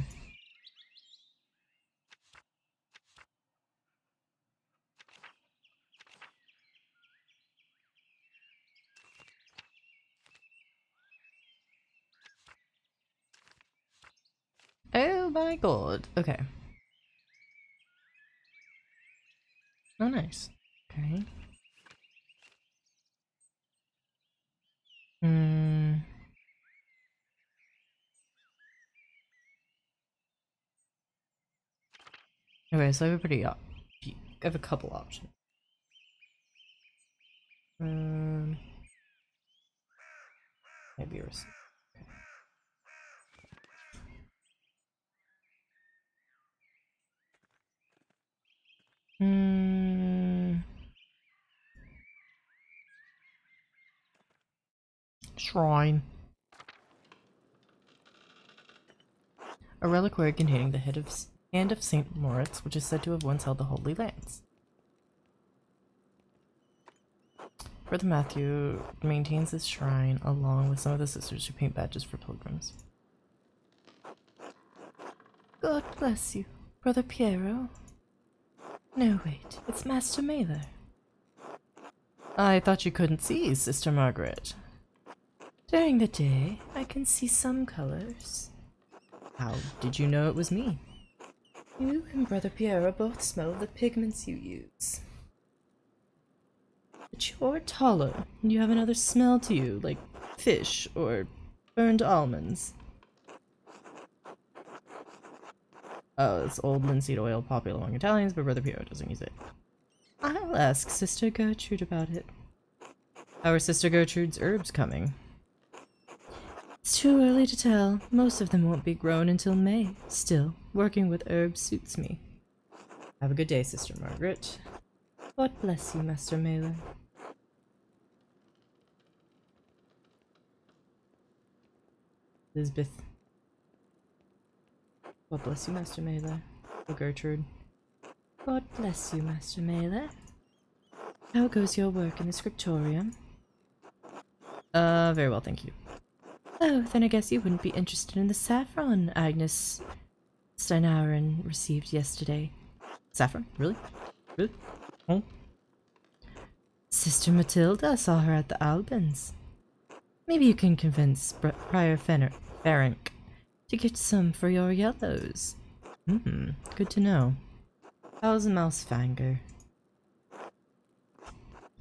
Oh my god. Okay. Oh, nice. Okay. Hmm. Okay, so I have a I have a couple options. Um, maybe we're. Hmm. Shrine. A reliquary containing the hand of Saint Moritz, which is said to have once held the Holy Lance. Brother Matthew maintains this shrine along with some of the sisters who paint badges for pilgrims. God bless you, Brother Piero. No, wait, it's Master Mailer. I thought you couldn't see, Sister Margaret. During the day, I can see some colors. How did you know it was me? You and Brother Piero both smell the pigments you use. But you're taller, and you have another smell to you, like fish or burned almonds. Oh, it's old linseed oil popular among Italians, but Brother Piero doesn't use it. I'll ask Sister Gertrude about it. How are Sister Gertrude's herbs coming? It's too early to tell. Most of them won't be grown until May. Still, working with herbs suits me. Have a good day, Sister Margaret. God bless you, Master Mailer. Elizabeth. God bless you, Master Mailer. Oh, Gertrude. God bless you, Master Mailer. How goes your work in the scriptorium? Very well, thank you. Oh, then I guess you wouldn't be interested in the saffron Agnes Steinauren received yesterday. Saffron? Really? Really? Oh. Sister Matilda saw her at the Albans. Maybe you can convince Prior Ferenc to get some for your yellows. Good to know. How's Mousefanger?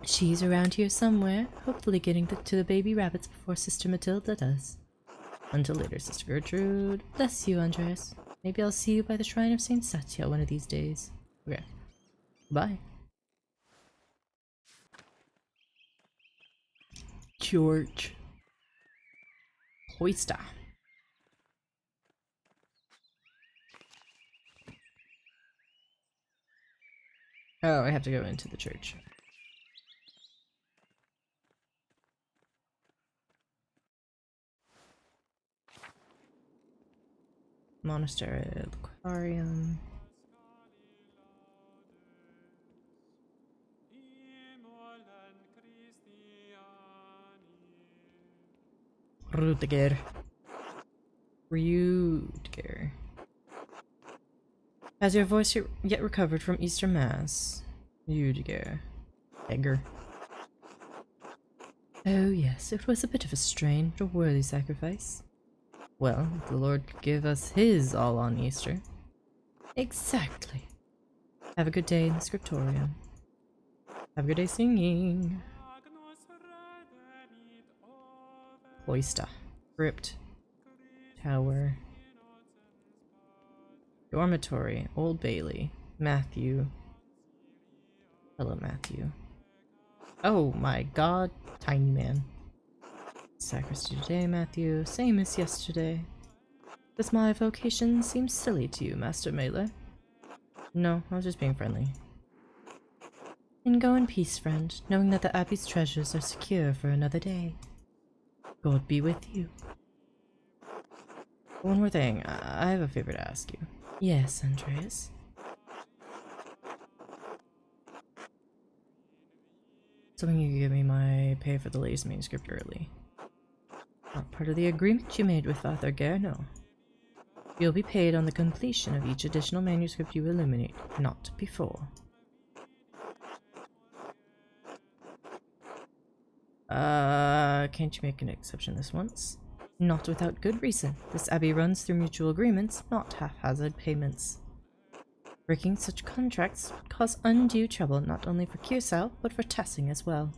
She's around here somewhere, hopefully getting to the baby rabbits before Sister Matilda does. Until later, Sister Gertrude. Bless you, Andres. Maybe I'll see you by the Shrine of Saint Satya one of these days. Okay. Bye. George. Hoista. Oh, I have to go into the church. Monastery, aquarium. Rudiger. Rudiger. Has your voice yet recovered from Easter Mass? Rudiger. Egger. Oh yes, it was a bit of a strain, but a worthy sacrifice. Well, the Lord could give us his all on Easter. Exactly. Have a good day in the scriptorium. Have a good day singing. Cloister. Crypt. Tower. Dormitory. Old Bailey. Matthew. Hello, Matthew. Oh my god. Tiny man. Sacristy today, Matthew. Same as yesterday. Does my vocation seem silly to you, Master Mailer? No, I was just being friendly. Then go in peace, friend, knowing that the Abbey's treasures are secure for another day. God be with you. One more thing, I have a favor to ask you. Yes, Andreas. Something you can give me my pay for the latest manuscript early. Not part of the agreement you made with Father Gerno. You'll be paid on the completion of each additional manuscript you illuminate, not before. Can't you make an exception this once? Not without good reason. This abbey runs through mutual agreements, not haphazard payments. Breaking such contracts would cause undue trouble not only for Curacao, but for Tessing as well.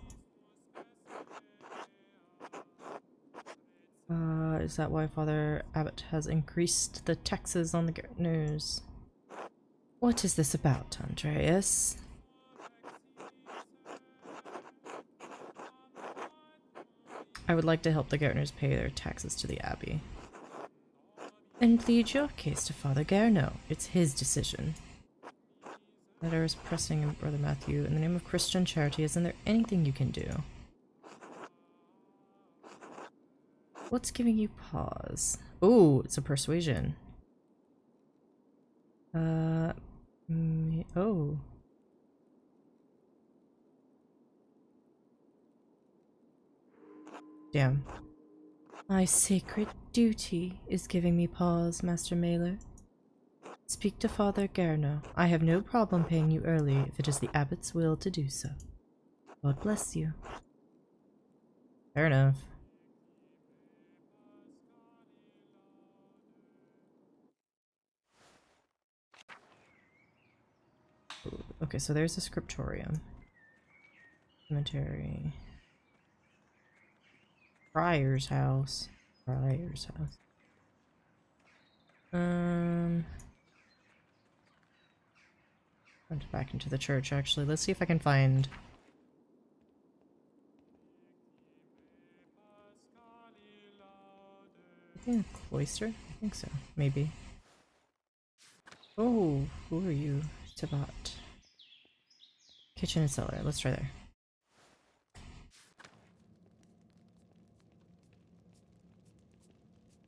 Is that why Father Abbot has increased the taxes on the gardeners? What is this about, Andreas? I would like to help the Gardeners pay their taxes to the Abbey. And plead your case to Father Garno. It's his decision. Letter is pressing, Brother Matthew. In the name of Christian charity, isn't there anything you can do? What's giving you pause? Oh, it's a persuasion. Oh. Damn. My sacred duty is giving me pause, Master Mailer. Speak to Father Garno. I have no problem paying you early if it is the abbot's will to do so. God bless you. Fair enough. Ooh, okay, so there's a scriptorium. Cemetery. Friar's house. Friar's house. Went back into the church, actually. Let's see if I can find... a cloister? I think so. Maybe. Oh, who are you? Tabat. Kitchen and cellar. Let's try there.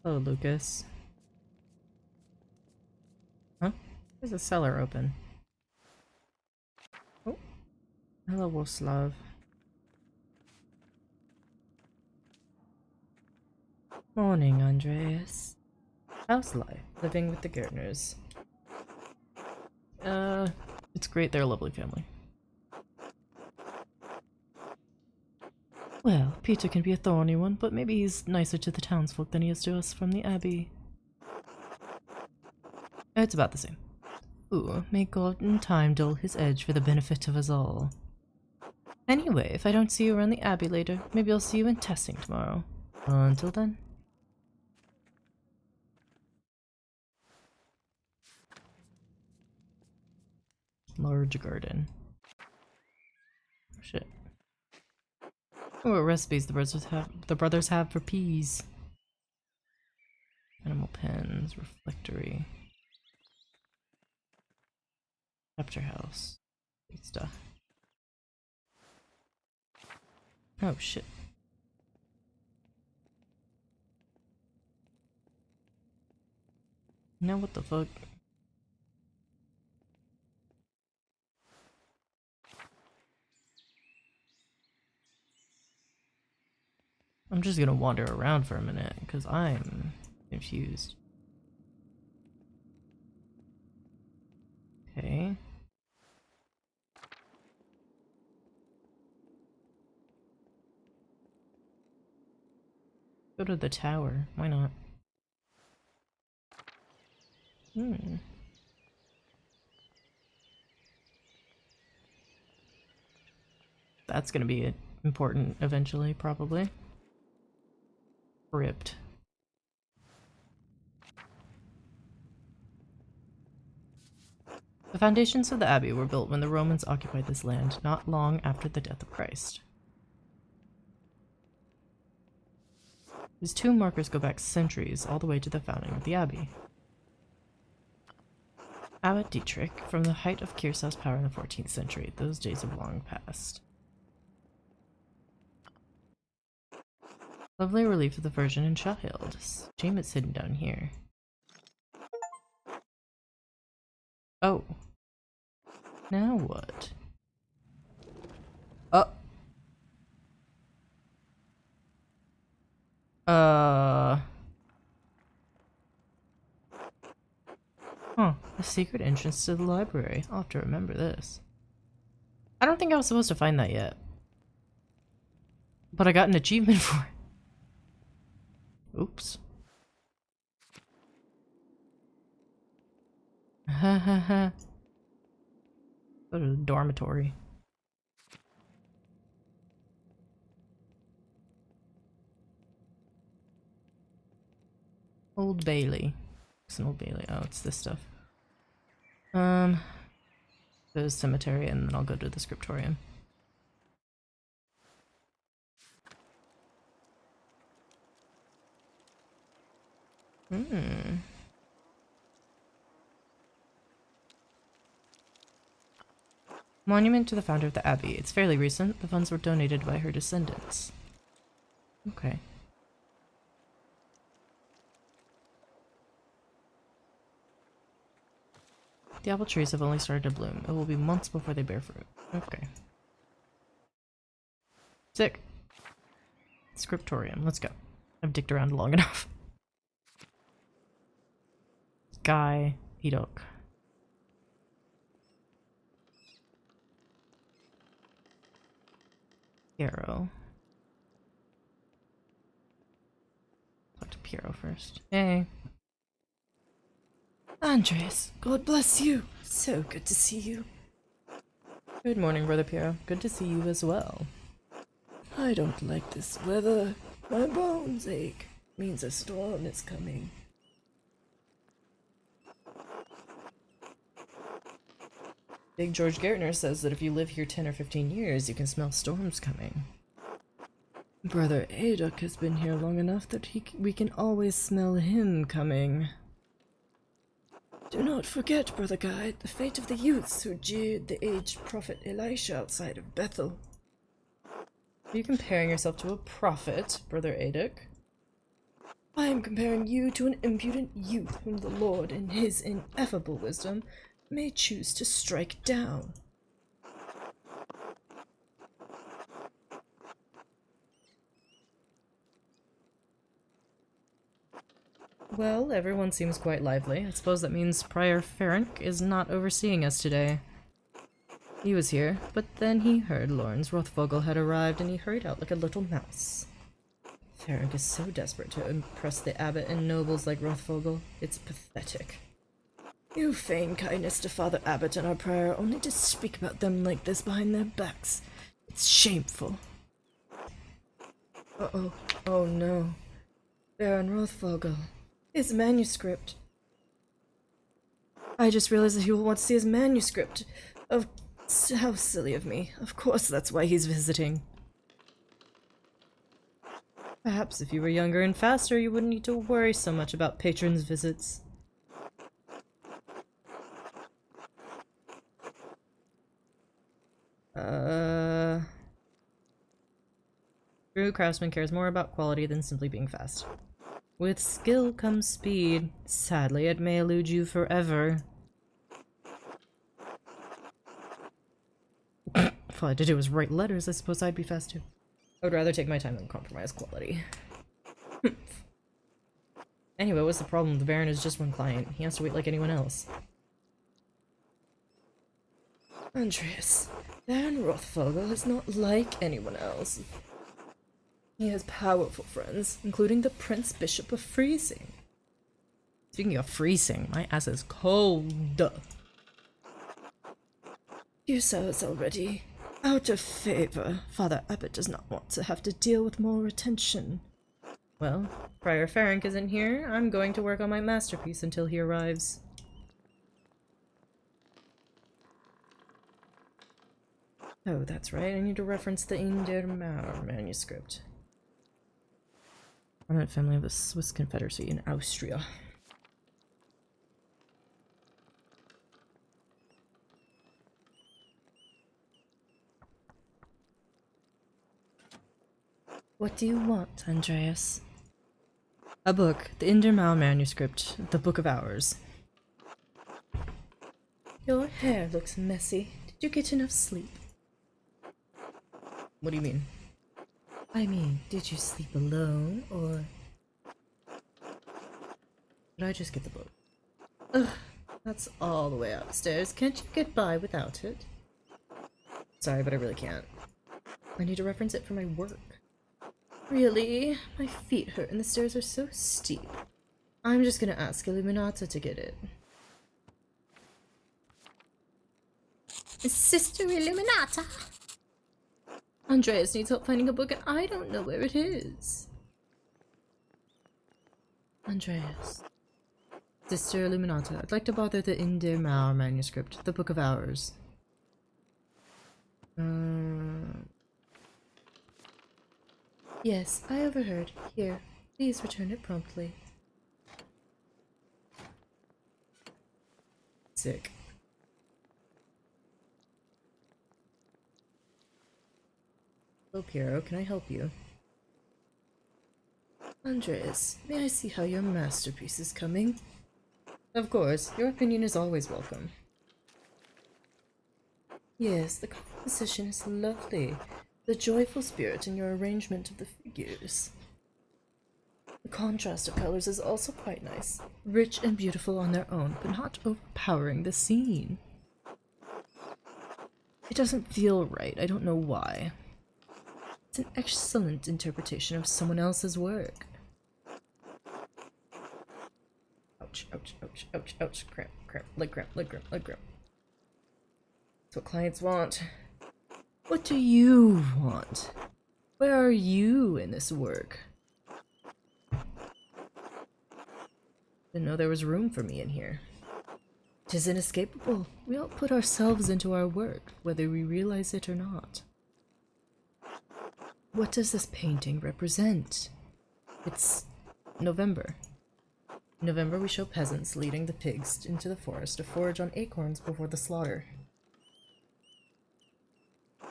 Hello, Lucas. Huh? There's a cellar open. Oh. Hello, Woslav. Morning, Andreas. How's life? Living with the Gertners. It's great. They're a lovely family. Well, Peter can be a thorny one, but maybe he's nicer to the townsfolk than he is to us from the Abbey. It's about the same. Ooh, may God in time dull his edge for the benefit of us all. Anyway, if I don't see you around the Abbey later, maybe I'll see you in testing tomorrow. Until then. Large garden. Oh, shit. Oh, what recipes the brothers have for peas. Animal pens, reflectory. Chapter house. Good stuff. Oh shit. Now what the fuck? I'm just gonna wander around for a minute, because I'm confused. Okay. Go to the tower. Why not? That's gonna be important eventually, probably. Crypt. The foundations of the abbey were built when the Romans occupied this land, not long after the death of Christ. These two markers go back centuries, all the way to the founding of the abbey. Abbot Dietrich, from the height of Kirsau's power in the 14th century, those days have long passed. Lovely relief of the Virgin and Child. Shame it's hidden down here. Oh. Now what? Oh. Huh. A secret entrance to the library. I'll have to remember this. I don't think I was supposed to find that yet. But I got an achievement for it. Oops. Ha ha ha. Go to the dormitory. Old Bailey. It's an Old Bailey. Oh, it's this stuff. Go to the cemetery and then I'll go to the scriptorium. Hmm. Monument to the founder of the Abbey. It's fairly recent. The funds were donated by her descendants. Okay. The apple trees have only started to bloom. It will be months before they bear fruit. Okay. Sick. Scriptorium. Let's go. I've dicked around long enough. Guy. Edok. Piero. Talk to Piero first. Hey. Andres, God bless you. So good to see you. Good morning, Brother Piero. Good to see you as well. I don't like this weather. My bones ache. Means a storm is coming. Big George Gartner says that if you live here 10 or 15 years, you can smell storms coming. Brother Adok has been here long enough that we can always smell him coming. Do not forget, Brother Guide, the fate of the youths who jeered the aged prophet Elisha outside of Bethel. Are you comparing yourself to a prophet, Brother Adok? I am comparing you to an impudent youth whom the Lord, in his ineffable wisdom, may choose to strike down. Well, everyone seems quite lively. I suppose that means Prior Ferenc is not overseeing us today. He was here, but then he heard Lawrence Rothvogel had arrived and he hurried out like a little mouse. Ferenc is so desperate to impress the abbot and nobles like Rothvogel. It's pathetic. You feign kindness to Father Abbot and our prior only to speak about them like this behind their backs. It's shameful. Uh-oh. Oh no. Baron Rothvogel. His manuscript. I just realized that he will want to see his manuscript. How silly of me. Of course that's why he's visiting. Perhaps if you were younger and faster, you wouldn't need to worry so much about patrons' visits. True craftsman cares more about quality than simply being fast. With skill comes speed. Sadly, it may elude you forever. If all I had to do was write letters, I suppose I'd be fast too. I would rather take my time than compromise quality. Anyway, what's the problem? The Baron is just one client. He has to wait like anyone else. Andreas, Baron Rothvogel is not like anyone else. He has powerful friends, including the Prince Bishop of Freezing. Speaking of freezing, my ass is cold. You saw us already. Out of favor, Father Abbot does not want to have to deal with more attention. Well, Prior Ferenc isn't here. I'm going to work on my masterpiece until he arrives. Oh, that's right. I need to reference the Indermaur manuscript. Prominent family of the Swiss Confederacy in Austria. What do you want, Andreas? A book. The Indermaur manuscript. The Book of Hours. Your hair looks messy. Did you get enough sleep? What do you mean? I mean, did you sleep alone, or... Did I just get the book? Ugh, that's all the way upstairs. Can't you get by without it? Sorry, but I really can't. I need to reference it for my work. Really? My feet hurt and the stairs are so steep. I'm just gonna ask Illuminata to get it. Sister Illuminata! Andreas needs help finding a book and I don't know where it is. Andreas. Sister Illuminata, I'd like to bother the Indermaur manuscript, the Book of Hours. Yes, I overheard. Here, please return it promptly. Sick. Hello, Piero. Can I help you? Andreas, may I see how your masterpiece is coming? Of course. Your opinion is always welcome. Yes, the composition is lovely. The joyful spirit in your arrangement of the figures. The contrast of colors is also quite nice. Rich and beautiful on their own, but not overpowering the scene. It doesn't feel right. I don't know why. It's an excellent interpretation of someone else's work. Ouch, ouch, ouch, ouch, ouch. Cramp, cramp, leg cramp, leg cramp, leg cramp. That's what clients want. What do you want? Where are you in this work? Didn't know there was room for me in here. 'Tis inescapable. We all put ourselves into our work, whether we realize it or not. What does this painting represent? It's November. In November, we show peasants leading the pigs into the forest to forage on acorns before the slaughter.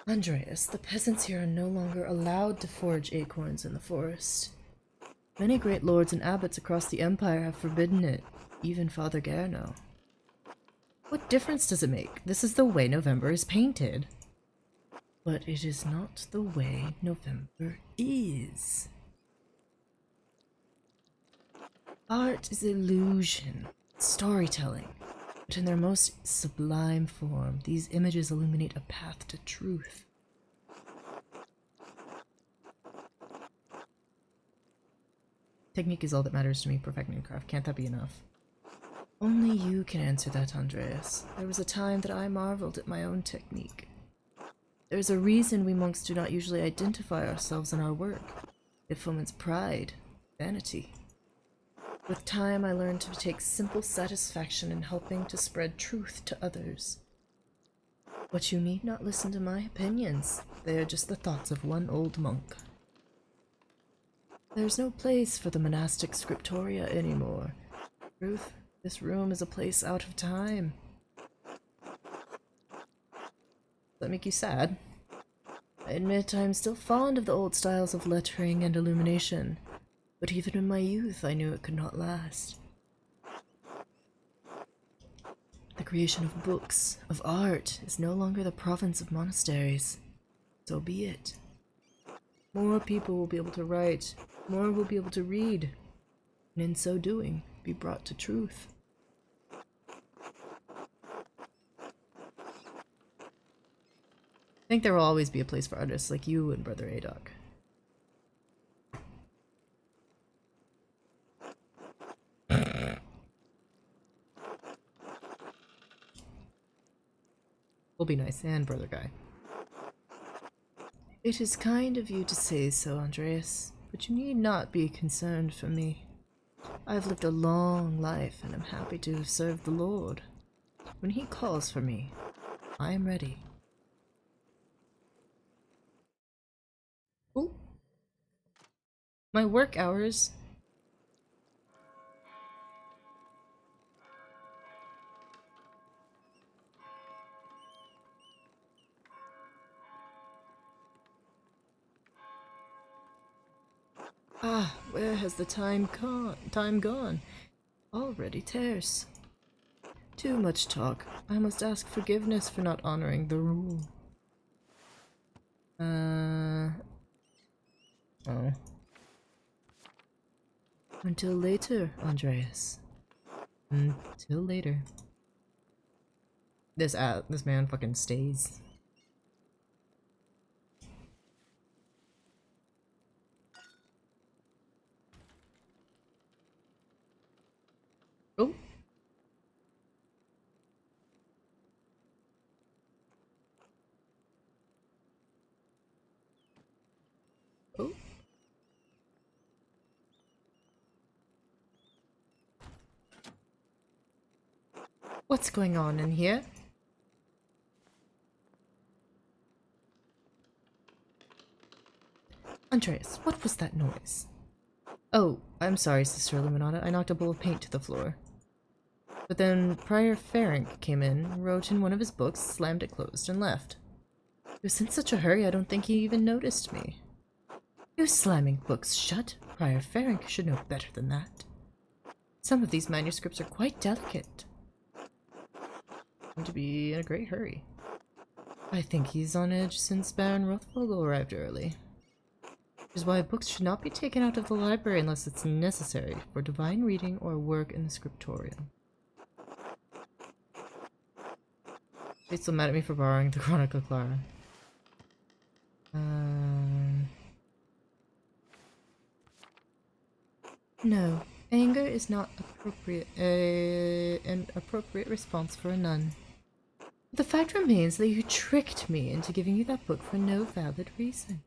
Andreas, the peasants here are no longer allowed to forage acorns in the forest. Many great lords and abbots across the empire have forbidden it, even Father Garno. What difference does it make? This is the way November is painted. But it is not the way November is. Art is illusion, storytelling, but in their most sublime form, these images illuminate a path to truth. Technique is all that matters to me, perfecting the craft. Can't that be enough? Only you can answer that, Andreas. There was a time that I marveled at my own technique. There's a reason we monks do not usually identify ourselves in our work. It foments pride, vanity. With time, I learned to take simple satisfaction in helping to spread truth to others. But you need not listen to my opinions. They are just the thoughts of one old monk. There's no place for the monastic scriptoria anymore. Truth, this room is a place out of time. Does that make you sad? I admit I'm still fond of the old styles of lettering and illumination, but even in my youth I knew it could not last. The creation of books, of art, is no longer the province of monasteries. So be it. More people will be able to write, more will be able to read, and in so doing, be brought to truth. I think there will always be a place for artists like you and Brother Adok. We'll be nice, and Brother Guy. It is kind of you to say so, Andreas, but you need not be concerned for me. I have lived a long life and am happy to have served the Lord. When he calls for me, I am ready. Ooh. My work hours. Ah, where has the time gone? Already terse. Too much talk. I must ask forgiveness for not honoring the rule. Oh. Until later, Andreas. Until later. This man fucking stays. Oh. Oh. What's going on in here? Andreas, what was that noise? Oh, I'm sorry, Sister Illuminata. I knocked a bowl of paint to the floor. But then Prior Ferenc came in, wrote in one of his books, slammed it closed, and left. He was in such a hurry I don't think he even noticed me. You slamming books shut? Prior Ferenc should know better than that. Some of these manuscripts are quite delicate. Seem to be in a great hurry. I think he's on edge since Baron Rothvogel arrived early. Which is why books should not be taken out of the library unless it's necessary for divine reading or work in the scriptorium. He's still mad at me for borrowing the Chronica Clara. No, anger is not an appropriate response for a nun. The fact remains that you tricked me into giving you that book for no valid reason.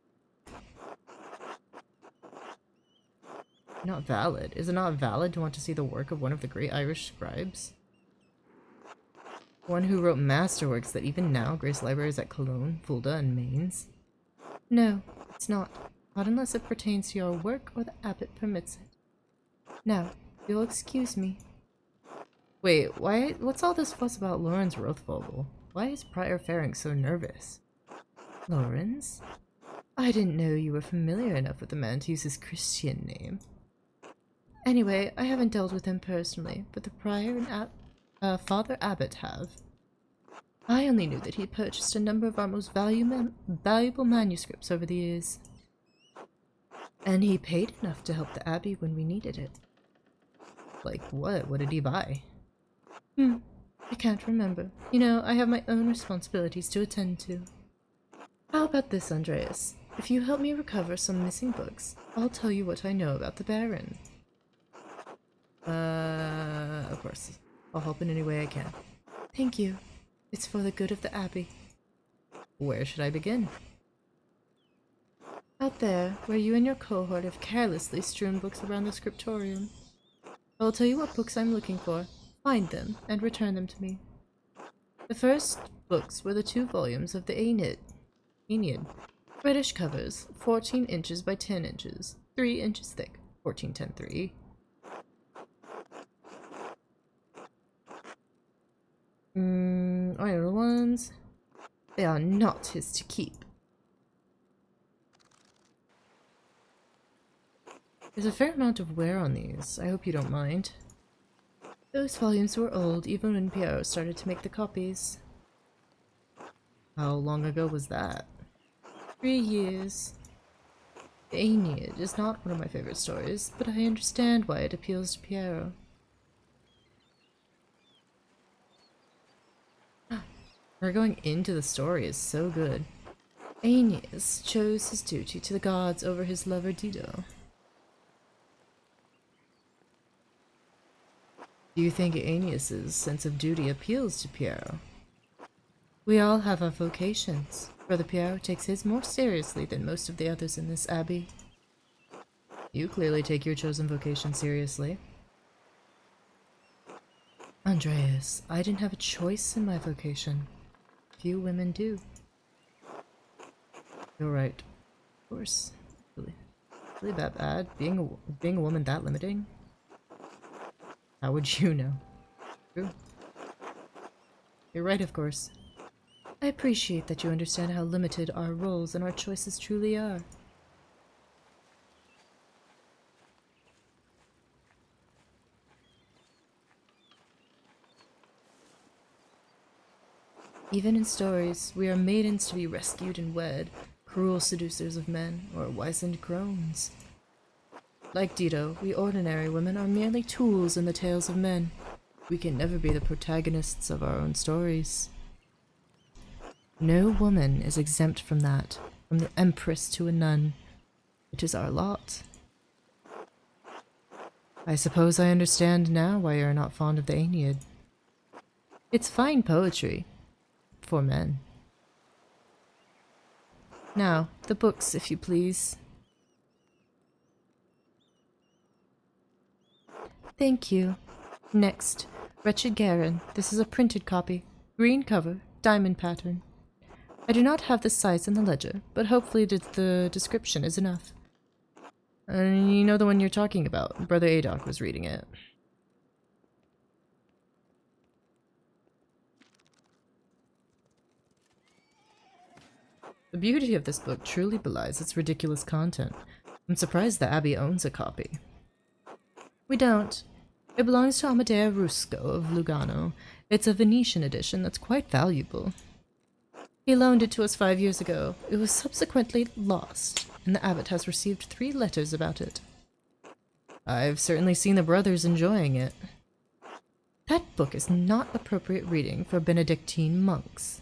Not valid? Is it not valid to want to see the work of one of the great Irish scribes? One who wrote masterworks that even now grace libraries at Cologne, Fulda, and Mainz? No, it's not. Not unless it pertains to your work or the abbot permits it. Now, you'll excuse me. Wait, what's all this fuss about Lorenz Rothvogel? Why is Prior Ferenc so nervous? Lorenz? I didn't know you were familiar enough with the man to use his Christian name. Anyway, I haven't dealt with him personally, but the Prior and Father Abbot have. I only knew that he purchased a number of our most valuable manuscripts over the years. And he paid enough to help the Abbey when we needed it. Like what? What did he buy? I can't remember. You know, I have my own responsibilities to attend to. How about this, Andreas? If you help me recover some missing books, I'll tell you what I know about the Baron. Of course. I'll help in any way I can. Thank you. It's for the good of the Abbey. Where should I begin? Out there, where you and your cohort have carelessly strewn books around the scriptorium. I will tell you what books I'm looking for, find them, and return them to me. The first books were the 2 volumes of the Aeneid. Reddish covers, 14 inches by 10 inches, 3 inches thick, 1410-3. Iron ones. They are not his to keep. There's a fair amount of wear on these. I hope you don't mind. Those volumes were old even when Piero started to make the copies. How long ago was that? 3 years. The Aeneid is not one of my favorite stories, but I understand why it appeals to Piero. Her going into the story is so good. Aeneas chose his duty to the gods over his lover Dido. Do you think Aeneas's sense of duty appeals to Piero? We all have our vocations. Brother Piero takes his more seriously than most of the others in this abbey. You clearly take your chosen vocation seriously. Andreas, I didn't have a choice in my vocation. Few women do. You're right. Of course. Really that bad? Being a woman that limiting? How would you know? True. You're right, of course. I appreciate that you understand how limited our roles and our choices truly are. Even in stories, we are maidens to be rescued and wed, cruel seducers of men, or wizened crones. Like Dido, we ordinary women are merely tools in the tales of men. We can never be the protagonists of our own stories. No woman is exempt from that, from the empress to a nun. It is our lot. I suppose I understand now why you are not fond of the Aeneid. It's fine poetry. For men. Now, the books, if you please. Thank you. Next, Wretched Garin. This is a printed copy. Green cover, diamond pattern. I do not have the size in the ledger, but hopefully the description is enough. You know the one you're talking about. Brother Adok was reading it. The beauty of this book truly belies its ridiculous content. I'm surprised the Abbey owns a copy. We don't. It belongs to Amadeo Rusco of Lugano. It's a Venetian edition that's quite valuable. He loaned it to us 5 years ago. It was subsequently lost, and the abbot has received 3 letters about it. I've certainly seen the brothers enjoying it. That book is not appropriate reading for Benedictine monks.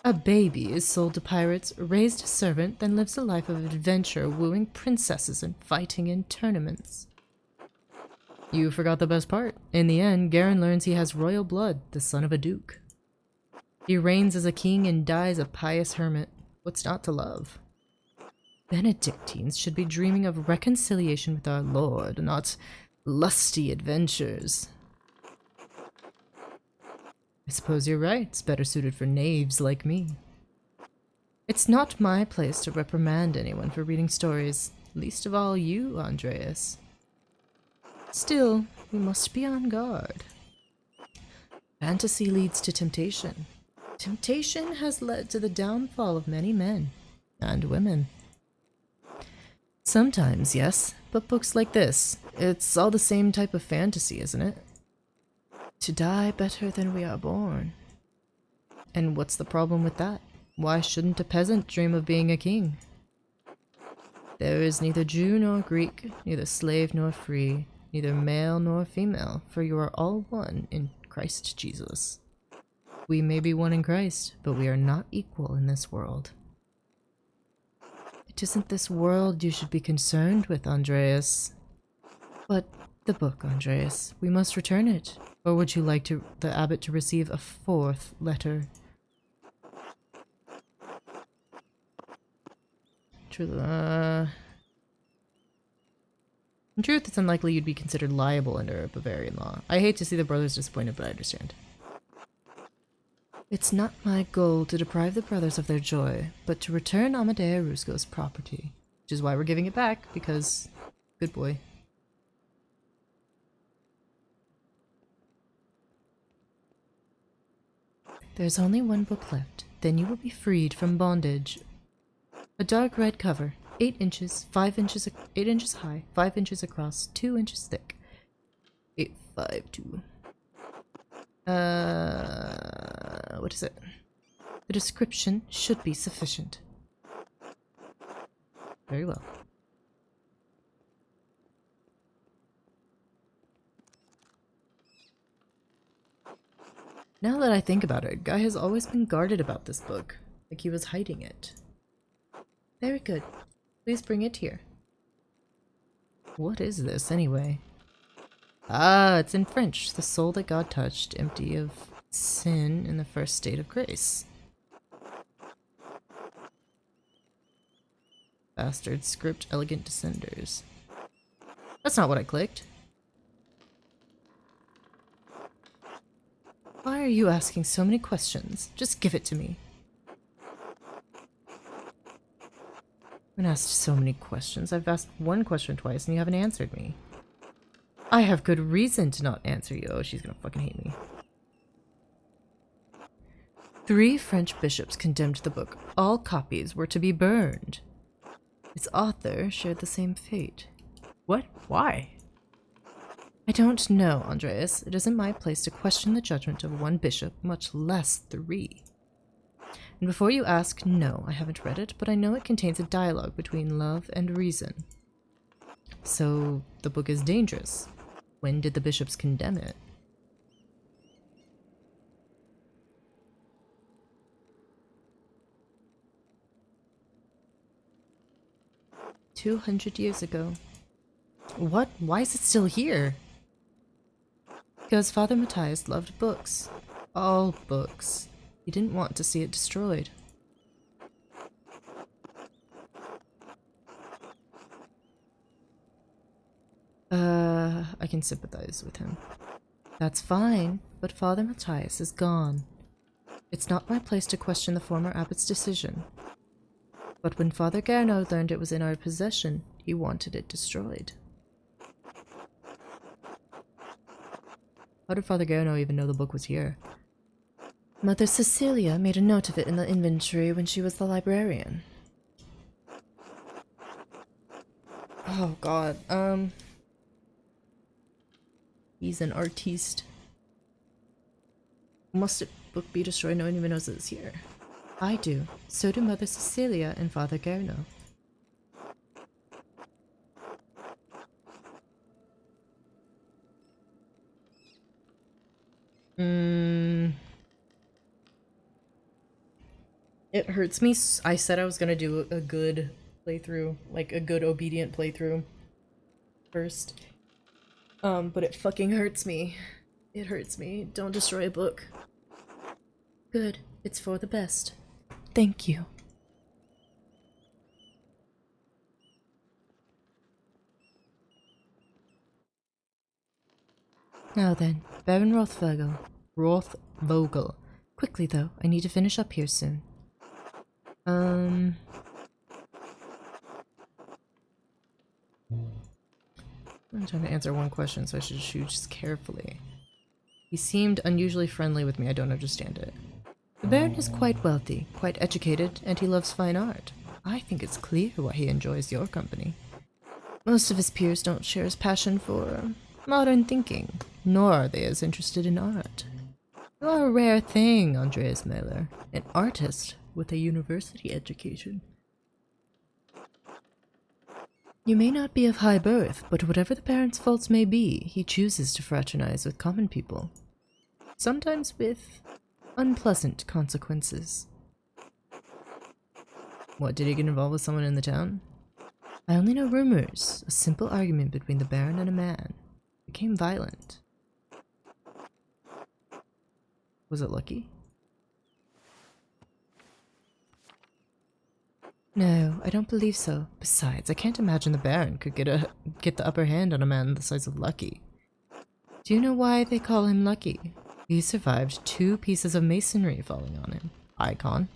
A baby is sold to pirates, raised a servant, then lives a life of adventure, wooing princesses and fighting in tournaments. You forgot the best part. In the end, Garen learns he has royal blood, the son of a duke. He reigns as a king and dies a pious hermit. What's not to love? Benedictines should be dreaming of reconciliation with our Lord, not lusty adventures. I suppose you're right. It's better suited for knaves like me. It's not my place to reprimand anyone for reading stories, least of all you, Andreas. Still, we must be on guard. Fantasy leads to temptation. Temptation has led to the downfall of many men and women. Sometimes, yes, but books like this, it's all the same type of fantasy, isn't it? To die better than we are born. And what's the problem with that? Why shouldn't a peasant dream of being a king? There is neither Jew nor Greek, neither slave nor free, neither male nor female, for you are all one in Christ Jesus. We may be one in Christ, but we are not equal in this world. It isn't this world you should be concerned with, Andreas. But the book, Andreas, we must return it. Or would you like the abbot to receive a 4th letter? In truth, it's unlikely you'd be considered liable under Bavarian law. I hate to see the brothers disappointed, but I understand. It's not my goal to deprive the brothers of their joy, but to return Amadeo Rusco's property. Which is why we're giving it back, because... good boy. There's only one book left. Then you will be freed from bondage. A dark red cover, 8 inches, 8 inches high, 5 inches across, 2 inches thick. 852. What is it? The description should be sufficient. Very well. Now that I think about it, Guy has always been guarded about this book, like he was hiding it. Very good. Please bring it here. What is this, anyway? Ah, it's in French. The soul that God touched, empty of sin in the first state of grace. Bastard script, elegant descenders. That's not what I clicked. Why are you asking so many questions? Just give it to me. I've been asked so many questions. I've asked one question twice and you haven't answered me. I have good reason to not answer you. Oh, she's gonna fucking hate me. 3 French bishops condemned the book. All copies were to be burned. Its author shared the same fate. What? Why? I don't know, Andreas. It isn't my place to question the judgment of one bishop, much less 3. And before you ask, no, I haven't read it, but I know it contains a dialogue between love and reason. So, the book is dangerous. When did the bishops condemn it? "200 years ago." What? Why is it still here? Because Father Matthias loved books. All books. He didn't want to see it destroyed. I can sympathize with him. That's fine, but Father Matthias is gone. It's not my place to question the former abbot's decision. But when Father Garneau learned it was in our possession, he wanted it destroyed. How did Father Garneau even know the book was here? Mother Cecilia made a note of it in the inventory when she was the librarian. Oh god, he's an artiste. Must it book be destroyed? No one even knows it's here. I do. So do Mother Cecilia and Father Garno. It hurts me. I said I was gonna do a good playthrough, like a good obedient playthrough first. But it fucking hurts me. It hurts me. Don't destroy a book. Good. It's for the best. Thank you. Now then, Baron Rothvogel. Rothvogel. Quickly though, I need to finish up here soon. I'm trying to answer one question, so I should choose carefully. He seemed unusually friendly with me. I don't understand it. The Baron is quite wealthy, quite educated, and he loves fine art. I think it's clear why he enjoys your company. Most of his peers don't share his passion for modern thinking, nor are they as interested in art. You are a rare thing, Andreas Mailer, an artist with a university education. You may not be of high birth, but whatever the Baron's faults may be, he chooses to fraternize with common people. Sometimes with unpleasant consequences. What, did he get involved with someone in the town? I only know rumors. A simple argument between the Baron and a man became violent. Was it Lucky? No, I don't believe so. Besides, I can't imagine the Baron could get the upper hand on a man the size of Lucky. Do you know why they call him Lucky? He survived 2 pieces of masonry falling on him. Icon.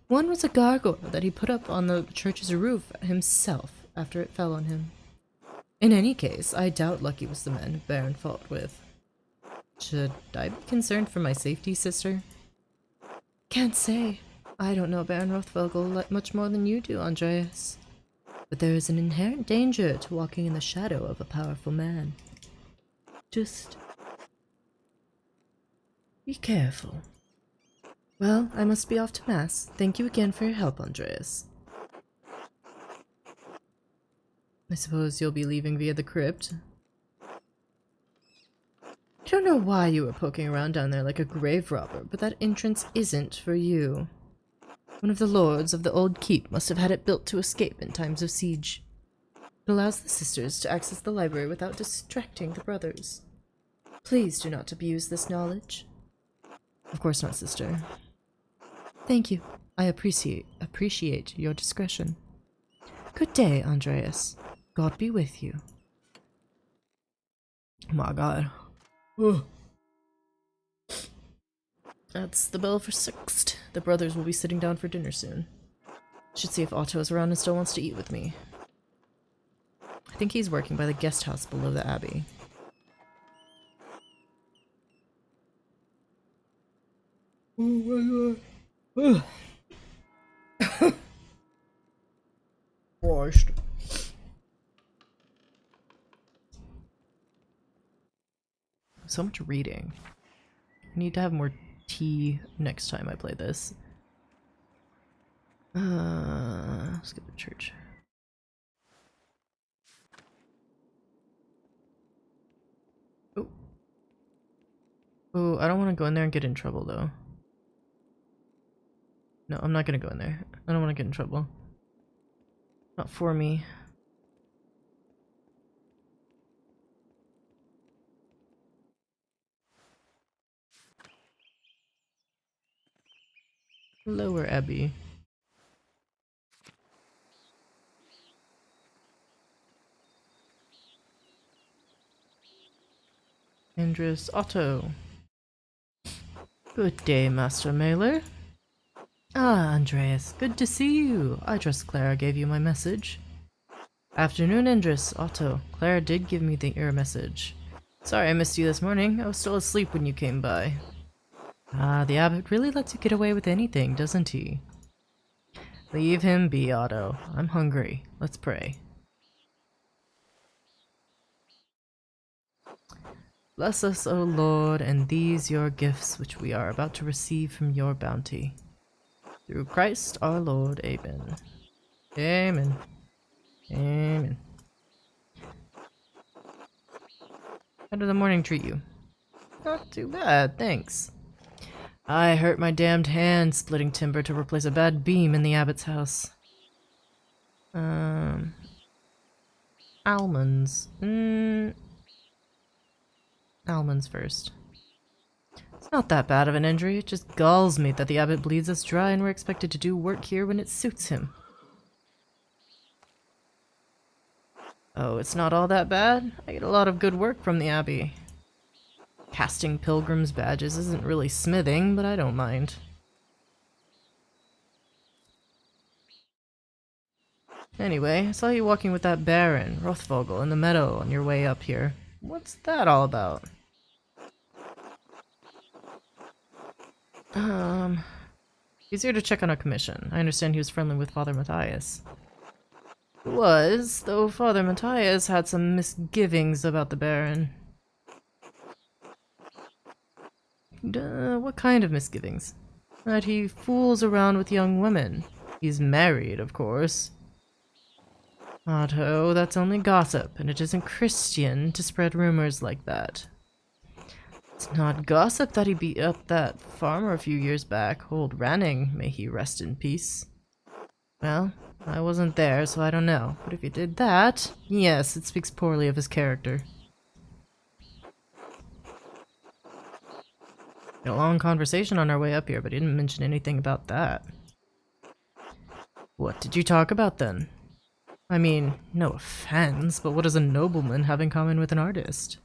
One was a gargoyle that he put up on the church's roof himself after it fell on him. In any case, I doubt Lucky was the man Baron fought with. Should I be concerned for my safety, sister? Can't say. I don't know Baron Rothvogel much more than you do, Andreas. But there is an inherent danger to walking in the shadow of a powerful man. Just be careful. Well, I must be off to Mass. Thank you again for your help, Andreas. I suppose you'll be leaving via the crypt. I don't know why you were poking around down there like a grave robber, but that entrance isn't for you. One of the lords of the old keep must have had it built to escape in times of siege. It allows the sisters to access the library without distracting the brothers. Please do not abuse this knowledge. Of course not, sister. Thank you. I appreciate your discretion. Good day, Andreas. God be with you. My god. Ugh. That's the bell for 6. The brothers will be sitting down for dinner soon. Should see if Otto is around and still wants to eat with me. I think he's working by the guest house below the abbey. Oh my god. Christ. So much reading. I need to have more tea next time I play this. Let's go to church. Oh. Oh, I don't want to go in there and get in trouble though. No, I'm not gonna go in there. I don't want to get in trouble. Not for me. Lower Abbey. Andres Otto. Good day, Master Mailer. Ah, Andreas, good to see you. I trust Clara gave you my message. Afternoon, Andres. Otto. Clara did give me your message. Sorry I missed you this morning. I was still asleep when you came by. Ah, the abbot really lets you get away with anything, doesn't he? Leave him be, Otto. I'm hungry. Let's pray. Bless us, O Lord, and these your gifts which we are about to receive from your bounty. Through Christ our Lord. Amen. Amen. Amen. How did the morning treat you? Not too bad, thanks. I hurt my damned hand splitting timber to replace a bad beam in the abbot's house. Almonds. Almonds first. It's not that bad of an injury, it just galls me that the abbot bleeds us dry and we're expected to do work here when it suits him. Oh, it's not all that bad? I get a lot of good work from the abbey. Casting pilgrims' badges isn't really smithing, but I don't mind. Anyway, I saw you walking with that Baron, Rothvogel, in the meadow on your way up here. What's that all about? He's here to check on a commission. I understand he was friendly with Father Matthias. He was, though Father Matthias had some misgivings about the Baron. What kind of misgivings? That he fools around with young women. He's married, of course. Otto, that's only gossip, and it isn't Christian to spread rumors like that. It's not gossip that he beat up that farmer a few years back, old Ranning, may he rest in peace. Well, I wasn't there, so I don't know, but if he did that, yes, it speaks poorly of his character. Had a long conversation on our way up here, but he didn't mention anything about that. What did you talk about then? I mean, no offense, but what does a nobleman have in common with an artist?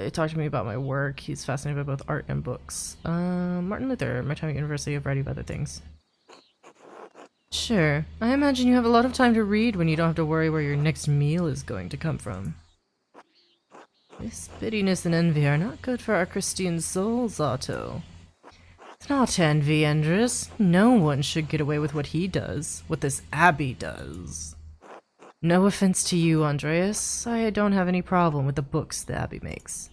He talked to me about my work. He's fascinated by both art and books. Martin Luther, my time at university, I've read other things. Sure. I imagine you have a lot of time to read when you don't have to worry where your next meal is going to come from. This bitterness and envy are not good for our Christian souls, Otto. It's not envy, Endress. No one should get away with what he does, what this abbey does. No offense to you, Andreas. I don't have any problem with the books the abbey makes.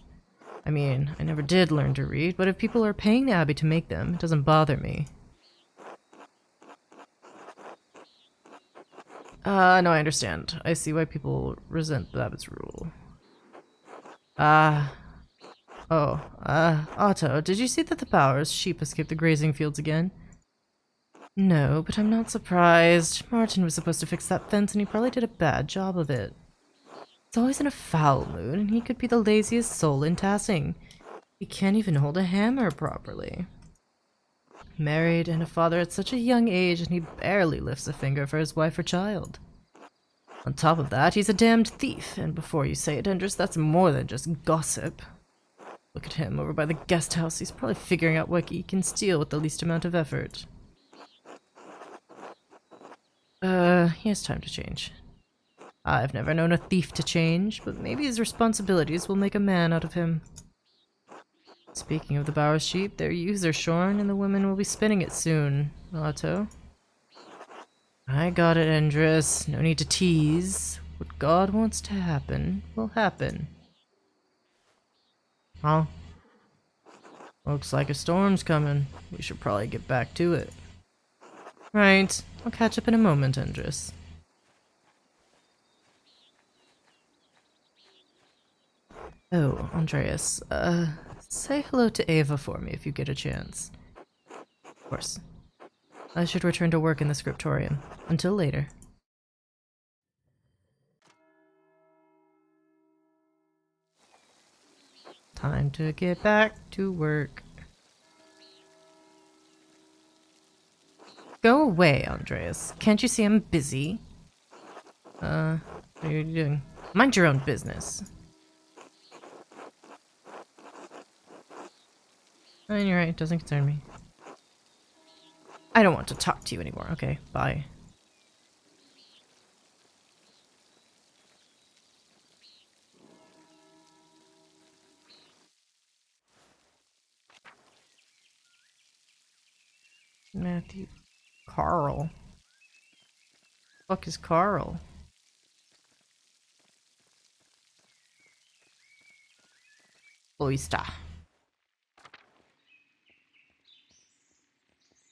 I mean, I never did learn to read, but if people are paying the abbey to make them, it doesn't bother me. No, I understand. I see why people resent the abbot's rule. Otto, did you see that the Bowers' sheep escaped the grazing fields again? No, but I'm not surprised. Martin was supposed to fix that fence and he probably did a bad job of it. He's always in a foul mood and he could be the laziest soul in Tassing. He can't even hold a hammer properly. Married and a father at such a young age and he barely lifts a finger for his wife or child. On top of that, he's a damned thief, and before you say it, Endress, that's more than just gossip. Look at him over by the guest house. He's probably figuring out what he can steal with the least amount of effort. He has time to change. I've never known a thief to change, but maybe his responsibilities will make a man out of him. Speaking of the Bauer sheep, their ewes are shorn and the women will be spinning it soon, Otto. I got it, Endress. No need to tease. What God wants to happen will happen. Huh? Looks like a storm's coming. We should probably get back to it. Right. I'll catch up in a moment, Endress. Oh, Andreas, say hello to Ava for me if you get a chance. Of course. I should return to work in the scriptorium. Until later. Time to get back to work. Go away, Andreas. Can't you see I'm busy? What are you doing? Mind your own business. And you're right, it doesn't concern me. I don't want to talk to you anymore. Okay, bye. Matthew. Carl. Fuck is Carl? Oyster.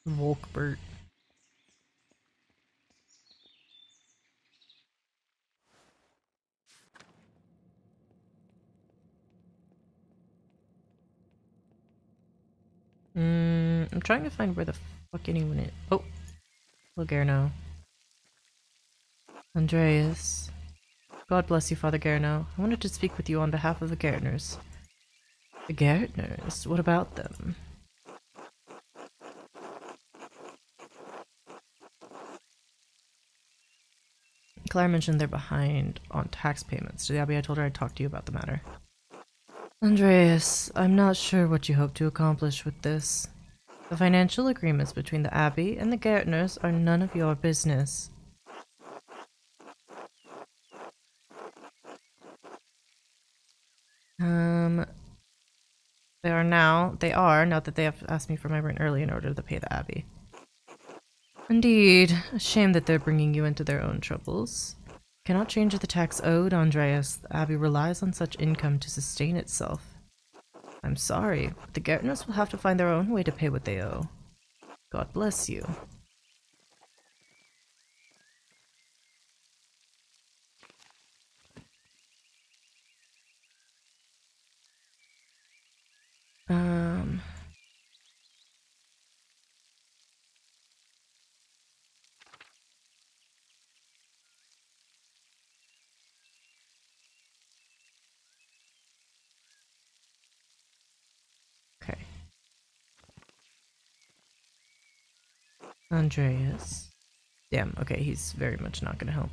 Volkbert. I'm trying to find where the fuck anyone is. Oh, Garno. Andreas. God bless you, Father Garno. I wanted to speak with you on behalf of the Gardeners. The Gardeners? What about them? Claire mentioned they're behind on tax payments. To the Abbey, I told her I'd talk to you about the matter. Andreas, I'm not sure what you hope to accomplish with this. The financial agreements between the Abbey and the Gardeners are none of your business. They are now that they have asked me for my rent early in order to pay the Abbey. Indeed, a shame that they're bringing you into their own troubles. Cannot change the tax owed, Andreas. The Abbey relies on such income to sustain itself. I'm sorry, but the Gardeners will have to find their own way to pay what they owe. God bless you. Okay. Andreas. Damn, okay, he's very much not gonna help.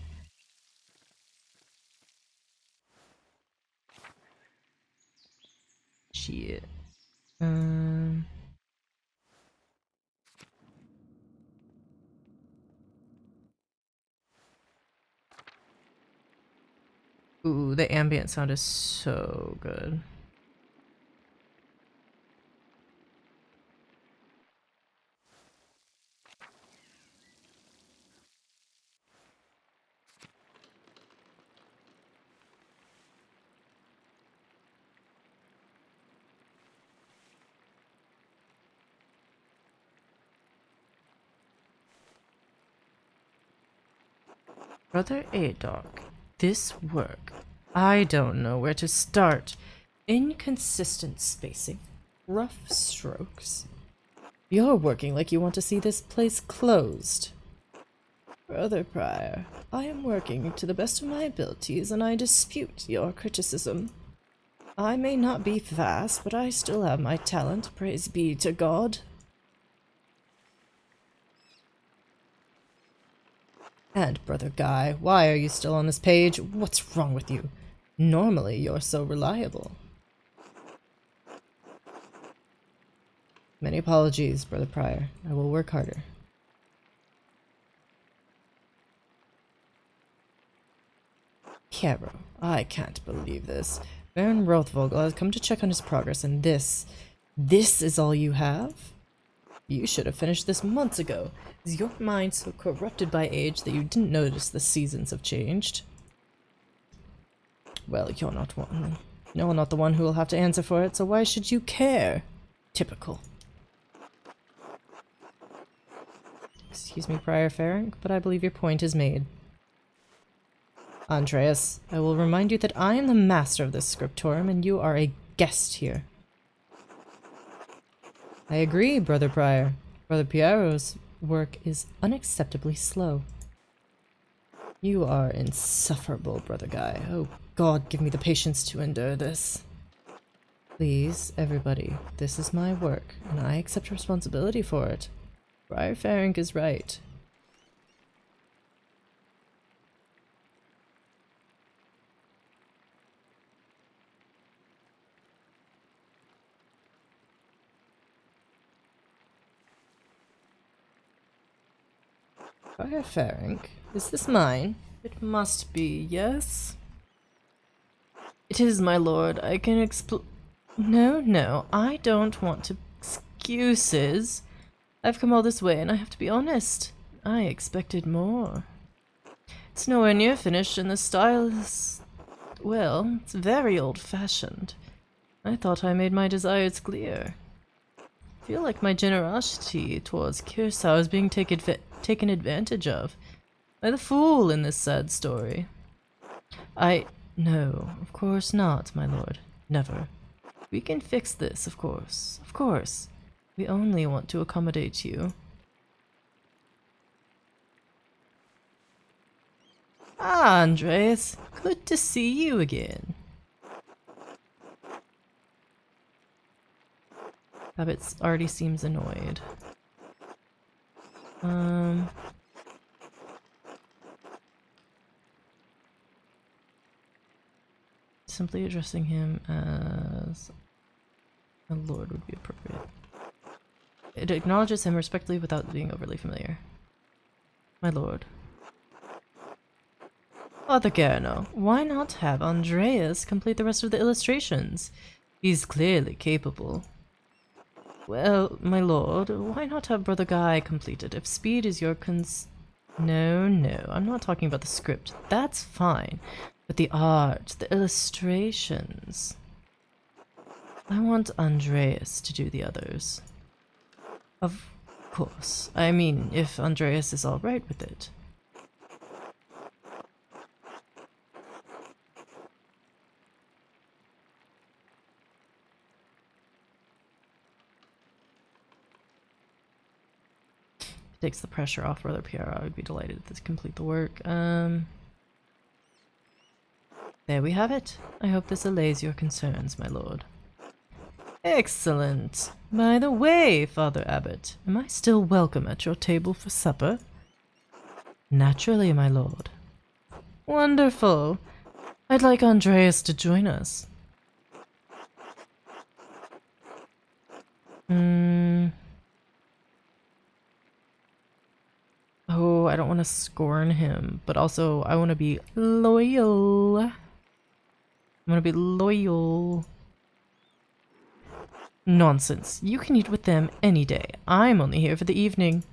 Shit. Ooh, the ambient sound is so good. Brother Adok, this work, I don't know where to start. Inconsistent spacing, rough strokes. You're working like you want to see this place closed. Brother Prior, I am working to the best of my abilities and I dispute your criticism. I may not be fast, but I still have my talent, praise be to God. And Brother Guy, why are you still on this page? What's wrong with you? Normally, you're so reliable. Many apologies, Brother Prior. I will work harder. Piero, I can't believe this. Baron Rothvogel has come to check on his progress, and this is all you have? You should have finished this months ago. Is your mind so corrupted by age that you didn't notice the seasons have changed? Well, you're not one. You're not the one who will have to answer for it, so why should you care? Typical. Excuse me, Prior Ferenc, but I believe your point is made. Andreas, I will remind you that I am the master of this scriptorium and you are a guest here. I agree, Brother Prior. Brother Piero's work is unacceptably slow. You are insufferable, Brother Guy. Oh God, give me the patience to endure this. Please, everybody, this is my work, and I accept responsibility for it. Prior Ferenc is right. Prior Ferenc, is this mine? It must be, yes? It is, my lord. I can No, I don't want to excuses. I've come all this way and I have to be honest. I expected more. It's nowhere near finished and the style is... well, it's very old-fashioned. I thought I made my desires clear. I feel like my generosity towards Kirsau is being taken advantage of by the fool in this sad story. No, of course not, my lord. Never. We can fix this, of course. Of course. We only want to accommodate you. Ah, Andreas. Good to see you again. Abbott already seems annoyed. Simply addressing him as a lord would be appropriate. It acknowledges him respectfully without being overly familiar. My lord. Father Garno, why not have Andreas complete the rest of the illustrations? He's clearly capable. Well, my lord, why not have Brother Guy complete it if speed is your No, I'm not talking about the script. That's fine. But the art, the illustrations... I want Andreas to do the others. Of course. I mean, if Andreas is alright with it. Takes the pressure off Brother Pierre. I would be delighted to complete the work. There we have it. I hope this allays your concerns, my lord. Excellent. By the way, Father Abbot, am I still welcome at your table for supper? Naturally, my lord. Wonderful. I'd like Andreas to join us. Oh, I don't want to scorn him, but also I want to be loyal. I'm gonna be loyal. Nonsense. You can eat with them any day. I'm only here for the evening.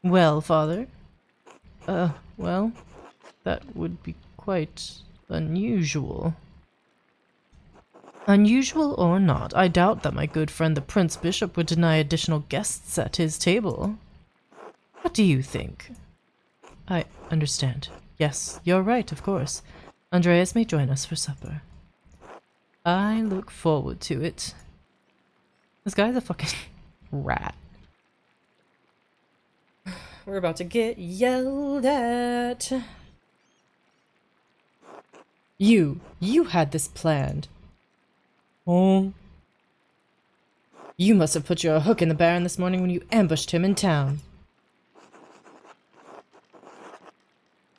Well, father? Well, that would be quite unusual. Unusual or not, I doubt that my good friend the Prince Bishop would deny additional guests at his table. What do you think? I understand. Yes, you're right, of course. Andreas may join us for supper. I look forward to it. This guy's a fucking rat. We're about to get yelled at. You had this planned. Oh. You must have put your hook in the Baron this morning when you ambushed him in town.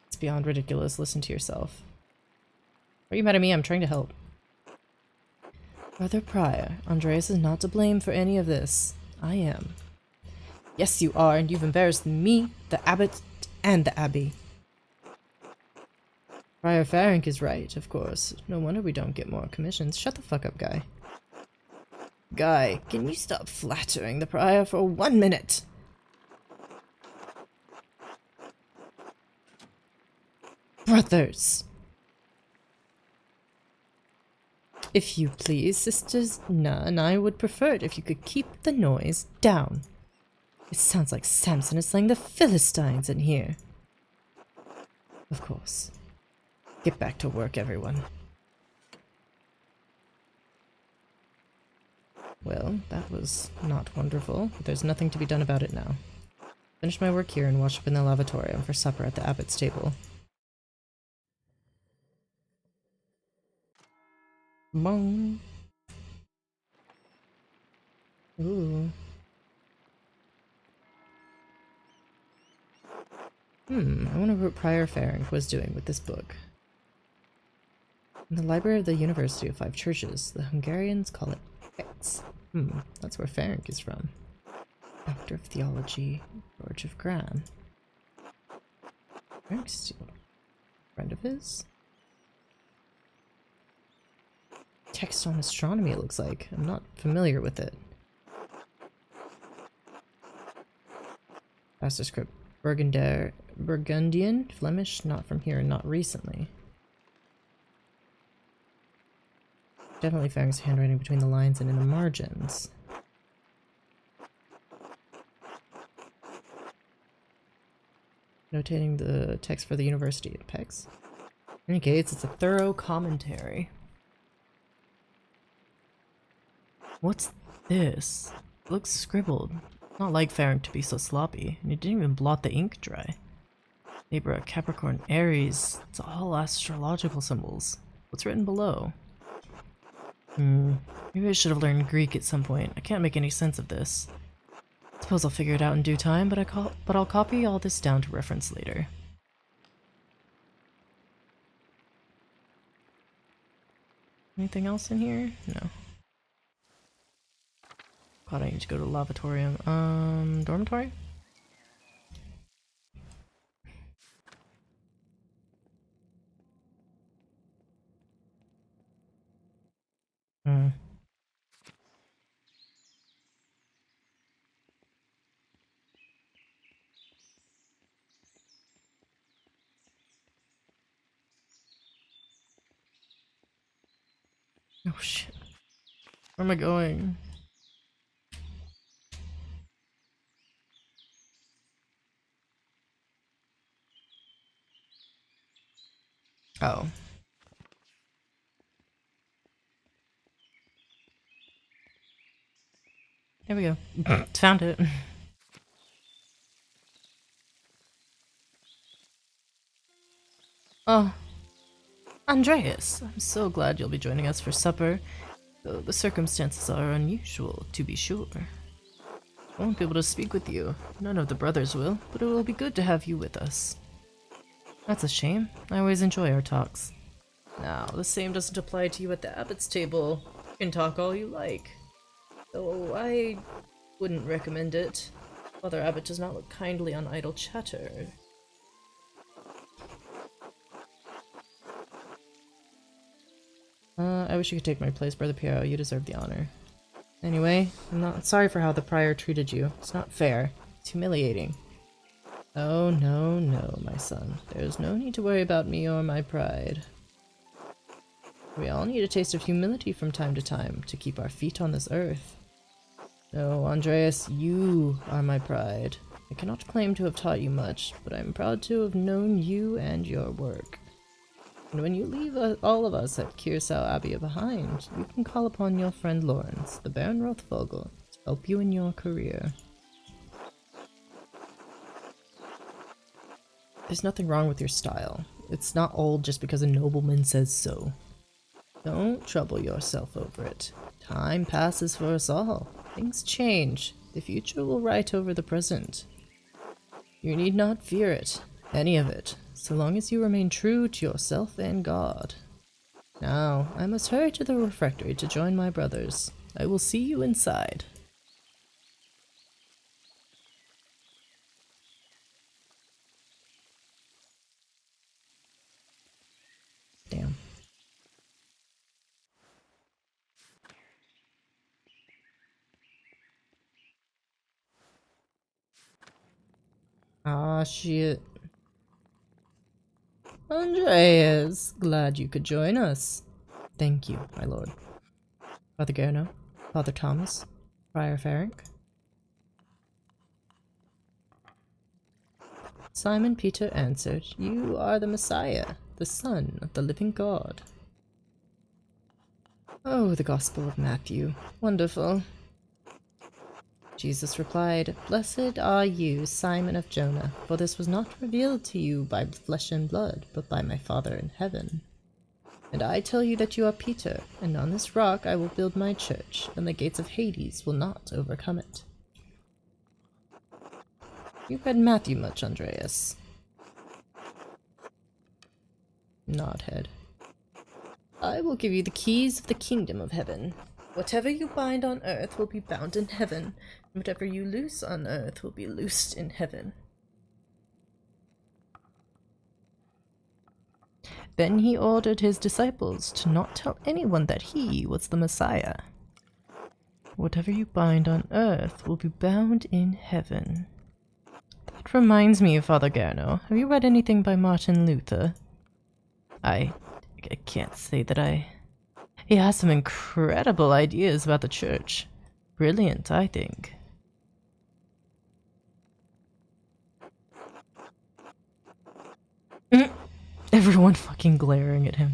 It's beyond ridiculous. Listen to yourself. Are you mad at me? I'm trying to help. Brother Prior, Andreas is not to blame for any of this. I am. Yes, you are, and you've embarrassed me, the abbot, and the abbey. Prior Farink is right, of course. No wonder we don't get more commissions. Shut the fuck up, Guy. Guy, can you stop flattering the Prior for 1 minute? Brothers! If you please, Sisters Na and I would prefer it if you could keep the noise down. It sounds like Samson is slaying the Philistines in here. Of course. Get back to work, everyone. Well, that was not wonderful, but there's nothing to be done about it now. Finish my work here and wash up in the lavatorium for supper at the abbot's table. Bong. Ooh. I wonder what Prior Farink was doing with this book. In the library of the University of Five Churches, the Hungarians call it X. That's where Farink is from. Doctor of Theology, George of Gran. Farink's still a friend of his? Text on astronomy, it looks like. I'm not familiar with it. Pastor script. Burgundian? Flemish? Not from here, not recently. Definitely Farring's handwriting between the lines and in the margins. Notating the text for the university at PEX. In any case, it's a thorough commentary. What's this? It looks scribbled. Not like Farring to be so sloppy, and he didn't even blot the ink dry. Libra, Capricorn, Aries, it's all astrological symbols. What's written below? Maybe I should have learned Greek at some point. I can't make any sense of this. Suppose I'll figure it out in due time, but I'll copy all this down to reference later. Anything else in here? No. God, I need to go to the lavatorium. Dormitory? Oh shit. Where am I going? Oh. There we go. Found it. Oh. Andreas, I'm so glad you'll be joining us for supper, though the circumstances are unusual, to be sure. I won't be able to speak with you. None of the brothers will, but it will be good to have you with us. That's a shame. I always enjoy our talks. Now, the same doesn't apply to you at the abbot's table. You can talk all you like. Though I wouldn't recommend it. Father Abbot does not look kindly on idle chatter. I wish you could take my place, Brother Piero. You deserve the honor. Anyway, I'm not sorry for how the prior treated you. It's not fair. It's humiliating. Oh, no, no, my son. There's no need to worry about me or my pride. We all need a taste of humility from time to time to keep our feet on this earth. No, Andreas, you are my pride. I cannot claim to have taught you much, but I'm proud to have known you and your work. And when you leave all of us at Kirsau Abbey behind, you can call upon your friend Lawrence, the Baron Rothvogel, to help you in your career. There's nothing wrong with your style. It's not old just because a nobleman says so. Don't trouble yourself over it. Time passes for us all. Things change. The future will write over the present. You need not fear it, any of it, so long as you remain true to yourself and God. Now, I must hurry to the refectory to join my brothers. I will see you inside. Damn. Ah, shit. Andreas, glad you could join us. Thank you, my lord. Father Gerno, Father Thomas, Friar Farring. Simon Peter answered, "You are the Messiah, the Son of the living God." Oh, the Gospel of Matthew. Wonderful. Jesus replied, "Blessed are you, Simon of Jonah, for this was not revealed to you by flesh and blood, but by my Father in heaven. And I tell you that you are Peter, and on this rock I will build my church, and the gates of Hades will not overcome it." You read Matthew much, Andreas? Nod head. I will give you the keys of the kingdom of heaven. Whatever you bind on earth will be bound in heaven, and whatever you loose on earth will be loosed in heaven. Then he ordered his disciples to not tell anyone that he was the Messiah. Whatever you bind on earth will be bound in heaven. That That reminds me, Father Garno, have you read anything by Martin Luther? I can't say that I... He has some incredible ideas about the church. Brilliant, I think. Everyone fucking glaring at him.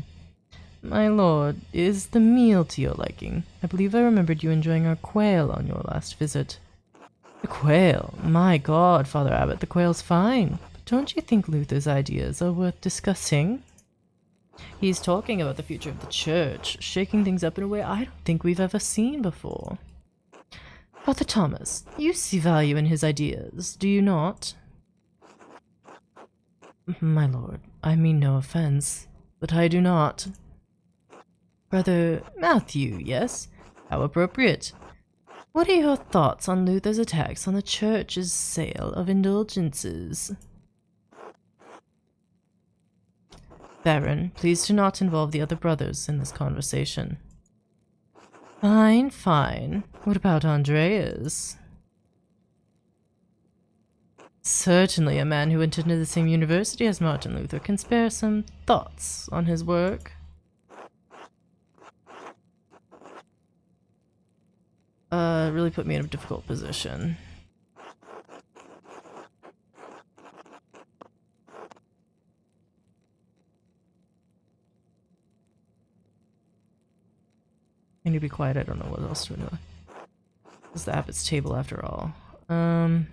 My lord, is the meal to your liking? I believe I remembered you enjoying our quail on your last visit. The quail? My god, Father Abbot, the quail's fine. But don't you think Luther's ideas are worth discussing? He's talking about the future of the church, shaking things up in a way I don't think we've ever seen before. Father Thomas, you see value in his ideas, do you not? My lord, I mean no offense, but I do not. Brother Matthew, yes? How appropriate. What are your thoughts on Luther's attacks on the church's sale of indulgences? Baron, please do not involve the other brothers in this conversation. Fine, fine. What about Andreas? Certainly a man who attended the same university as Martin Luther can spare some thoughts on his work. Really put me in a difficult position. I need to be quiet, I don't know what else to do. This is the abbot's table after all. I've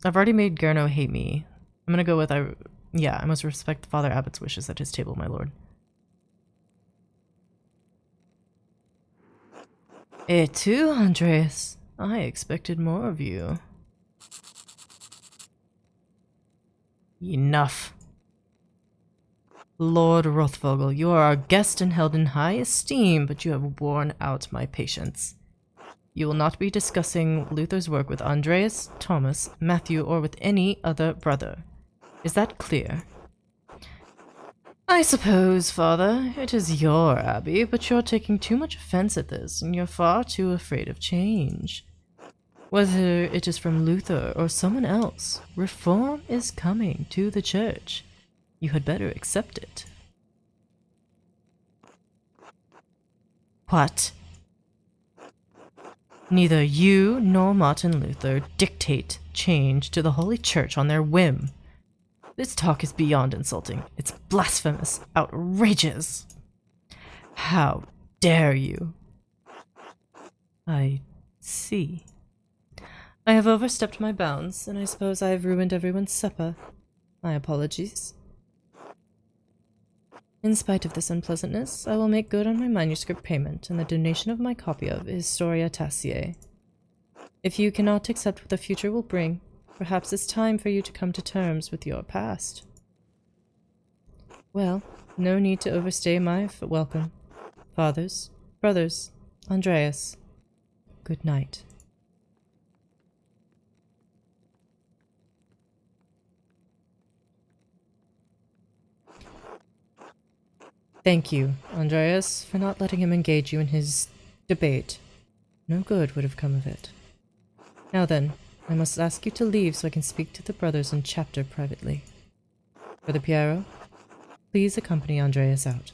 already made Garno hate me. I'm gonna go with yeah, I must respect Father Abbot's wishes at his table, my lord. Et tu, Andreas? I expected more of you. Enough. Lord Rothvogel, you are our guest and held in high esteem, but you have worn out my patience. You will not be discussing Luther's work with Andreas, Thomas, Matthew, or with any other brother. Is that clear? I suppose, Father, it is your abbey, but you're taking too much offense at this, and you're far too afraid of change. Whether it is from Luther or someone else, reform is coming to the church. You had better accept it. What? Neither you nor Martin Luther dictate change to the Holy Church on their whim. This talk is beyond insulting. It's blasphemous, outrageous. How dare you? I see. I have overstepped my bounds, and I suppose I have ruined everyone's supper. My apologies. In spite of this unpleasantness, I will make good on my manuscript payment and the donation of my copy of Historia Taciae. If you cannot accept what the future will bring, perhaps it's time for you to come to terms with your past. Well, no need to overstay my welcome. Fathers, brothers, Andreas, good night. Thank you, Andreas, for not letting him engage you in his debate. No good would have come of it. Now then, I must ask you to leave so I can speak to the brothers in chapter privately. Brother Piero, please accompany Andreas out.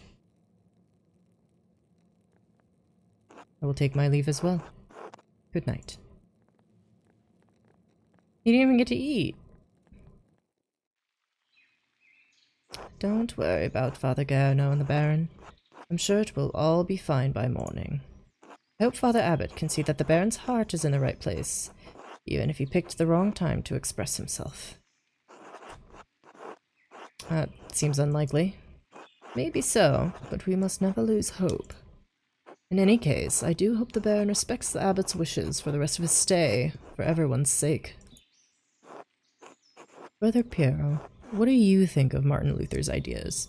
I will take my leave as well. Good night. He didn't even get to eat. Don't worry about Father Garno and the Baron. I'm sure it will all be fine by morning. I hope Father Abbot can see that the Baron's heart is in the right place, even if he picked the wrong time to express himself. That seems unlikely. Maybe so, but we must never lose hope. In any case, I do hope the Baron respects the Abbot's wishes for the rest of his stay, for everyone's sake. Brother Piero, what do you think of Martin Luther's ideas?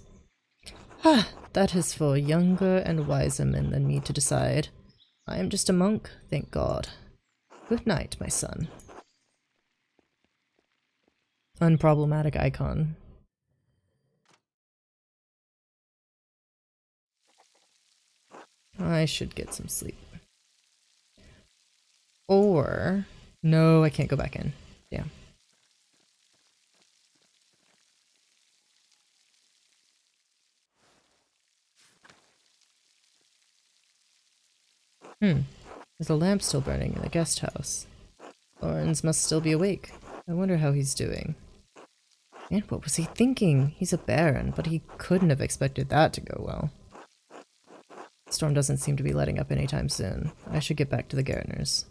That is for younger and wiser men than me to decide. I am just a monk, thank God. Good night, my son. Unproblematic icon. I should get some sleep. Or... No, I can't go back in. Damn. There's a lamp still burning in the guest house. Lawrence must still be awake. I wonder how he's doing. And what was he thinking? He's a baron, but he couldn't have expected that to go well. Storm doesn't seem to be letting up anytime soon. I should get back to the gardeners.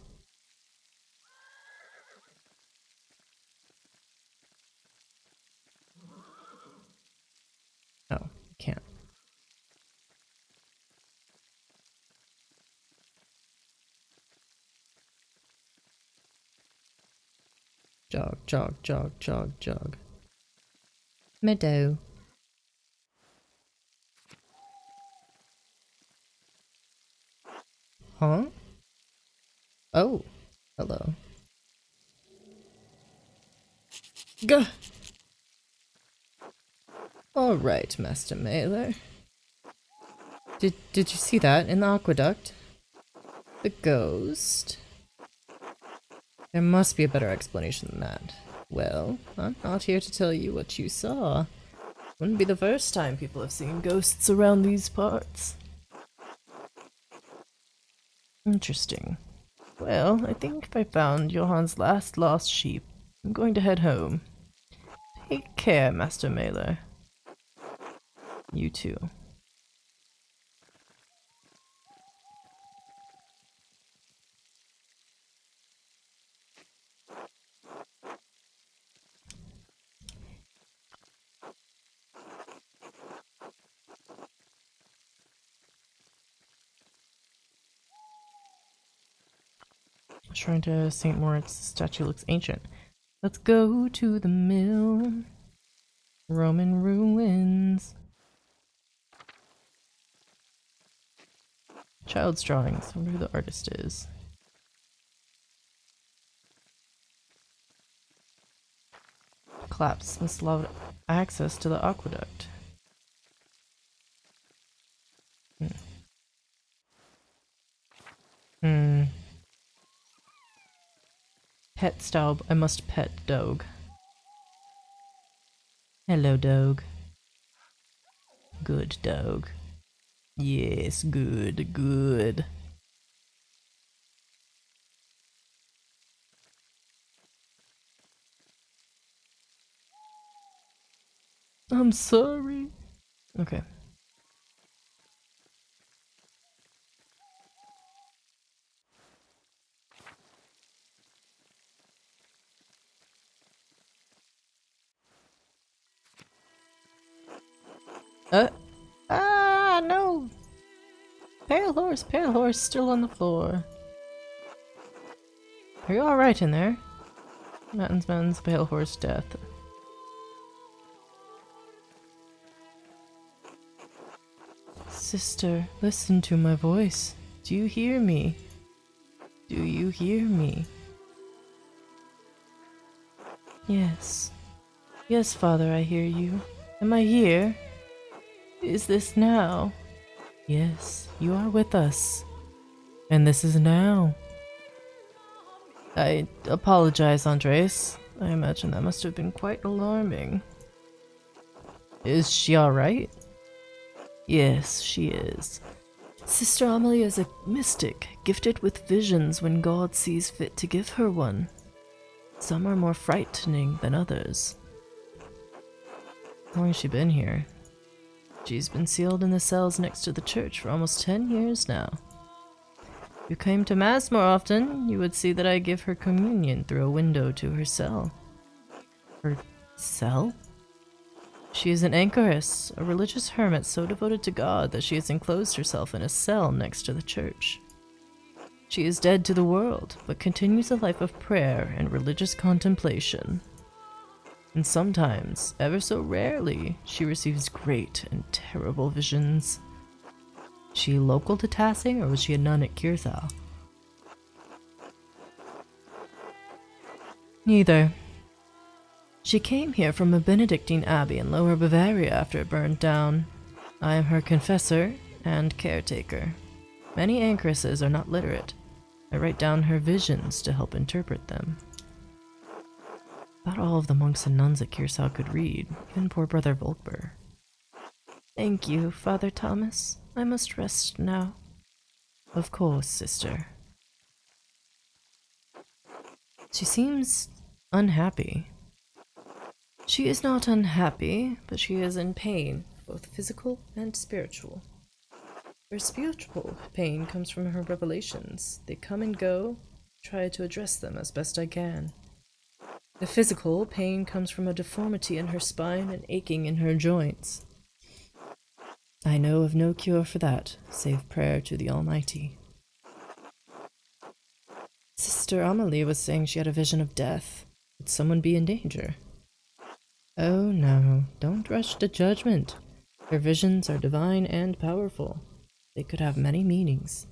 Oh, can't. Jog, jog, jog, jog, jog. Meadow. Huh? Oh, hello. Gah! Alright, Master Mailer. Did you see that in the aqueduct? The ghost? There must be a better explanation than that. Well, I'm not here to tell you what you saw. Wouldn't be the first time people have seen ghosts around these parts. Interesting. Well, I think I found Johan's last lost sheep. I'm going to head home. Take care, Master Mailer. You too. Shrine to St. Moritz statue looks ancient. Let's go to the mill. Roman ruins. Child's drawings. I wonder who the artist is. Collapse must allow access to the aqueduct. Pet Staub. I must pet Dog. Hello, Dog. Good dog. Yes, good, good. I'm sorry. Okay. No! Pale horse, still on the floor. Are you alright in there? Mountain's pale horse death. Sister, listen to my voice. Do you hear me? Do you hear me? Yes. Yes, Father, I hear you. Am I here? Is this now? Yes, you are with us. And this is now. I apologize, Andres. I imagine that must have been quite alarming. Is she alright? Yes, she is. Sister Amelie is a mystic, gifted with visions when God sees fit to give her one. Some are more frightening than others. How long has she been here? She's been sealed in the cells next to the church for almost 10 years now. If you came to Mass more often, you would see that I give her communion through a window to her cell. Her cell? She is an anchoress, a religious hermit so devoted to God that she has enclosed herself in a cell next to the church. She is dead to the world, but continues a life of prayer and religious contemplation. And sometimes, ever so rarely, she receives great and terrible visions. She local to Tassing, or was she a nun at Kiersau? Neither. She came here from a Benedictine abbey in Lower Bavaria after it burned down. I am her confessor and caretaker. Many anchoresses are not literate. I write down her visions to help interpret them. Not all of the monks and nuns at Kirsau could read, even poor Brother Volkber. Thank you, Father Thomas. I must rest now. Of course, sister. She seems unhappy. She is not unhappy, but she is in pain, both physical and spiritual. Her spiritual pain comes from her revelations. They come and go. Try to address them as best I can. The physical pain comes from a deformity in her spine and aching in her joints. I know of no cure for that, save prayer to the Almighty. Sister Amelie was saying she had a vision of death. Would someone be in danger? Oh no, don't rush to judgment. Her visions are divine and powerful. They could have many meanings.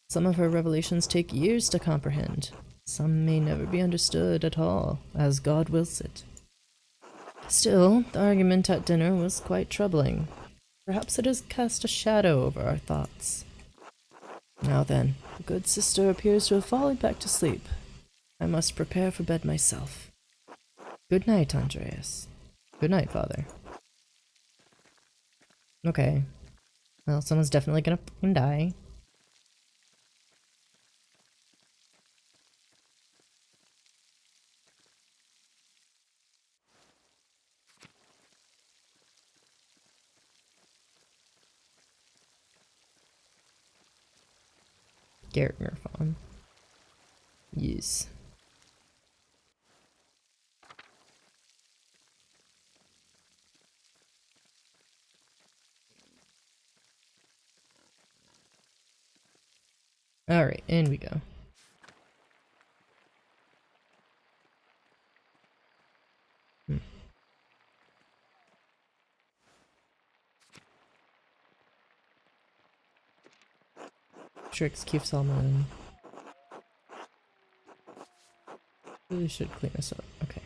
Some of her revelations take years to comprehend. Some may never be understood at all, as God wills it. Still, the argument at dinner was quite troubling. Perhaps it has cast a shadow over our thoughts. Now then, the good sister appears to have fallen back to sleep. I must prepare for bed myself. Good night, Andreas. Good night, Father. Okay. Well, someone's definitely gonna fucking die. Gartner Farm. Yes. Alright, in we go. Tricks keep Salmon. Really should clean this up. Okay.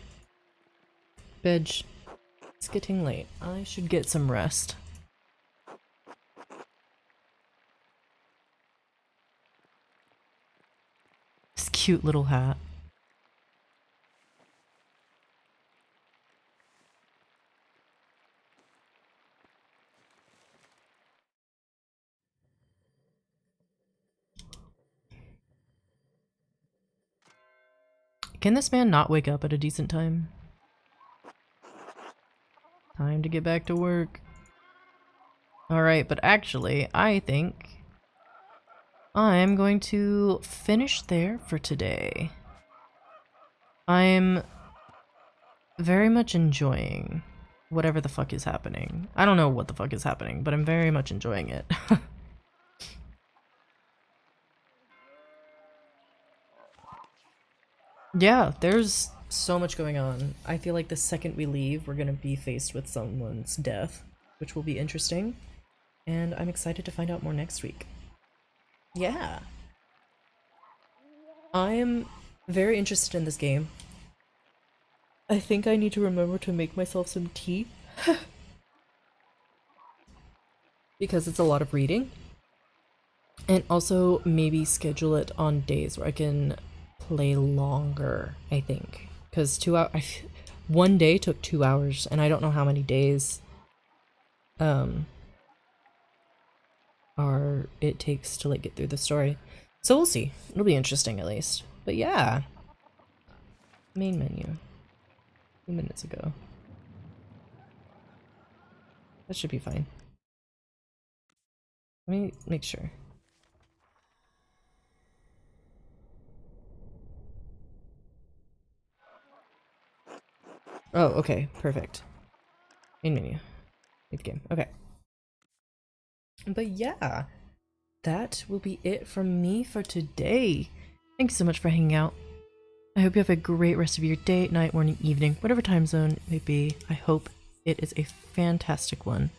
Bedge. It's getting late. I should get some rest. This cute little hat. Can this man not wake up at a decent time? Time to get back to work. Alright, but actually, I think I'm going to finish there for today. I'm very much enjoying whatever the fuck is happening. I don't know what the fuck is happening, but I'm very much enjoying it. Yeah, there's so much going on. I feel like the second we leave, we're gonna be faced with someone's death, which will be interesting. And I'm excited to find out more next week. Yeah. I'm very interested in this game. I think I need to remember to make myself some tea. Because it's a lot of reading. And also maybe schedule it on days where I can play longer, I think. Because 2 hours, one day took 2 hours, and I don't know how many days it takes to like get through the story. So we'll see. It'll be interesting at least. But yeah. Main menu. 2 minutes ago. That should be fine. Let me make sure. Oh, okay. Perfect. Main menu. Leave game. Okay. But yeah. That will be it from me for today. Thanks so much for hanging out. I hope you have a great rest of your day, night, morning, evening, whatever time zone it may be. I hope it is a fantastic one.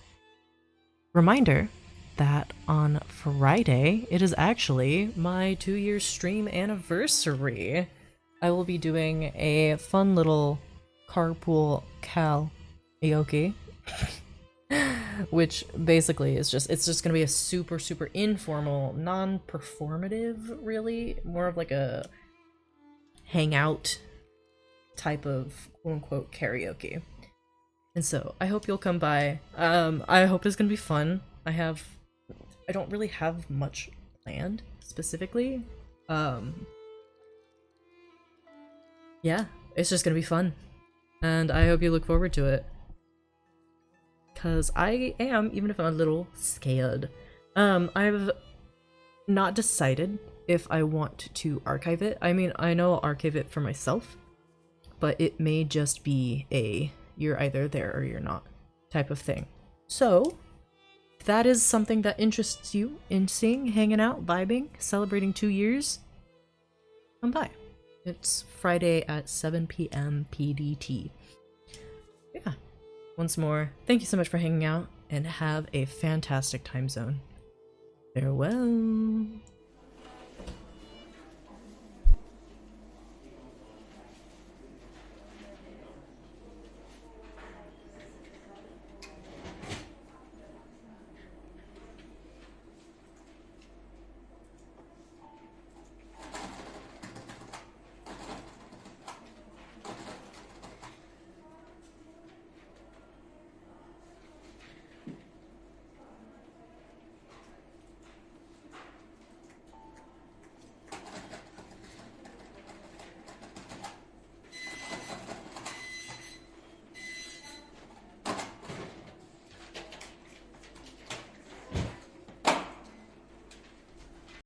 Reminder that on Friday, it is actually my 2-year stream anniversary. I will be doing a fun little carpool karaoke which basically is just, it's just gonna be a super, super informal, non-performative, really, more of like a hangout type of quote-unquote karaoke. And so I hope you'll come by. I hope it's gonna be fun. I don't really have much planned specifically. Yeah, it's just gonna be fun. And I hope you look forward to it. Cause I am, even if I'm a little scared. I've not decided if I want to archive it. I mean, I know I'll archive it for myself, but it may just be a you're either there or you're not type of thing. So, if that is something that interests you in seeing, hanging out, vibing, celebrating 2 years, come by. It's Friday at 7 p.m. PDT. Yeah. Once more, thank you so much for hanging out, and have a fantastic time zone. Farewell.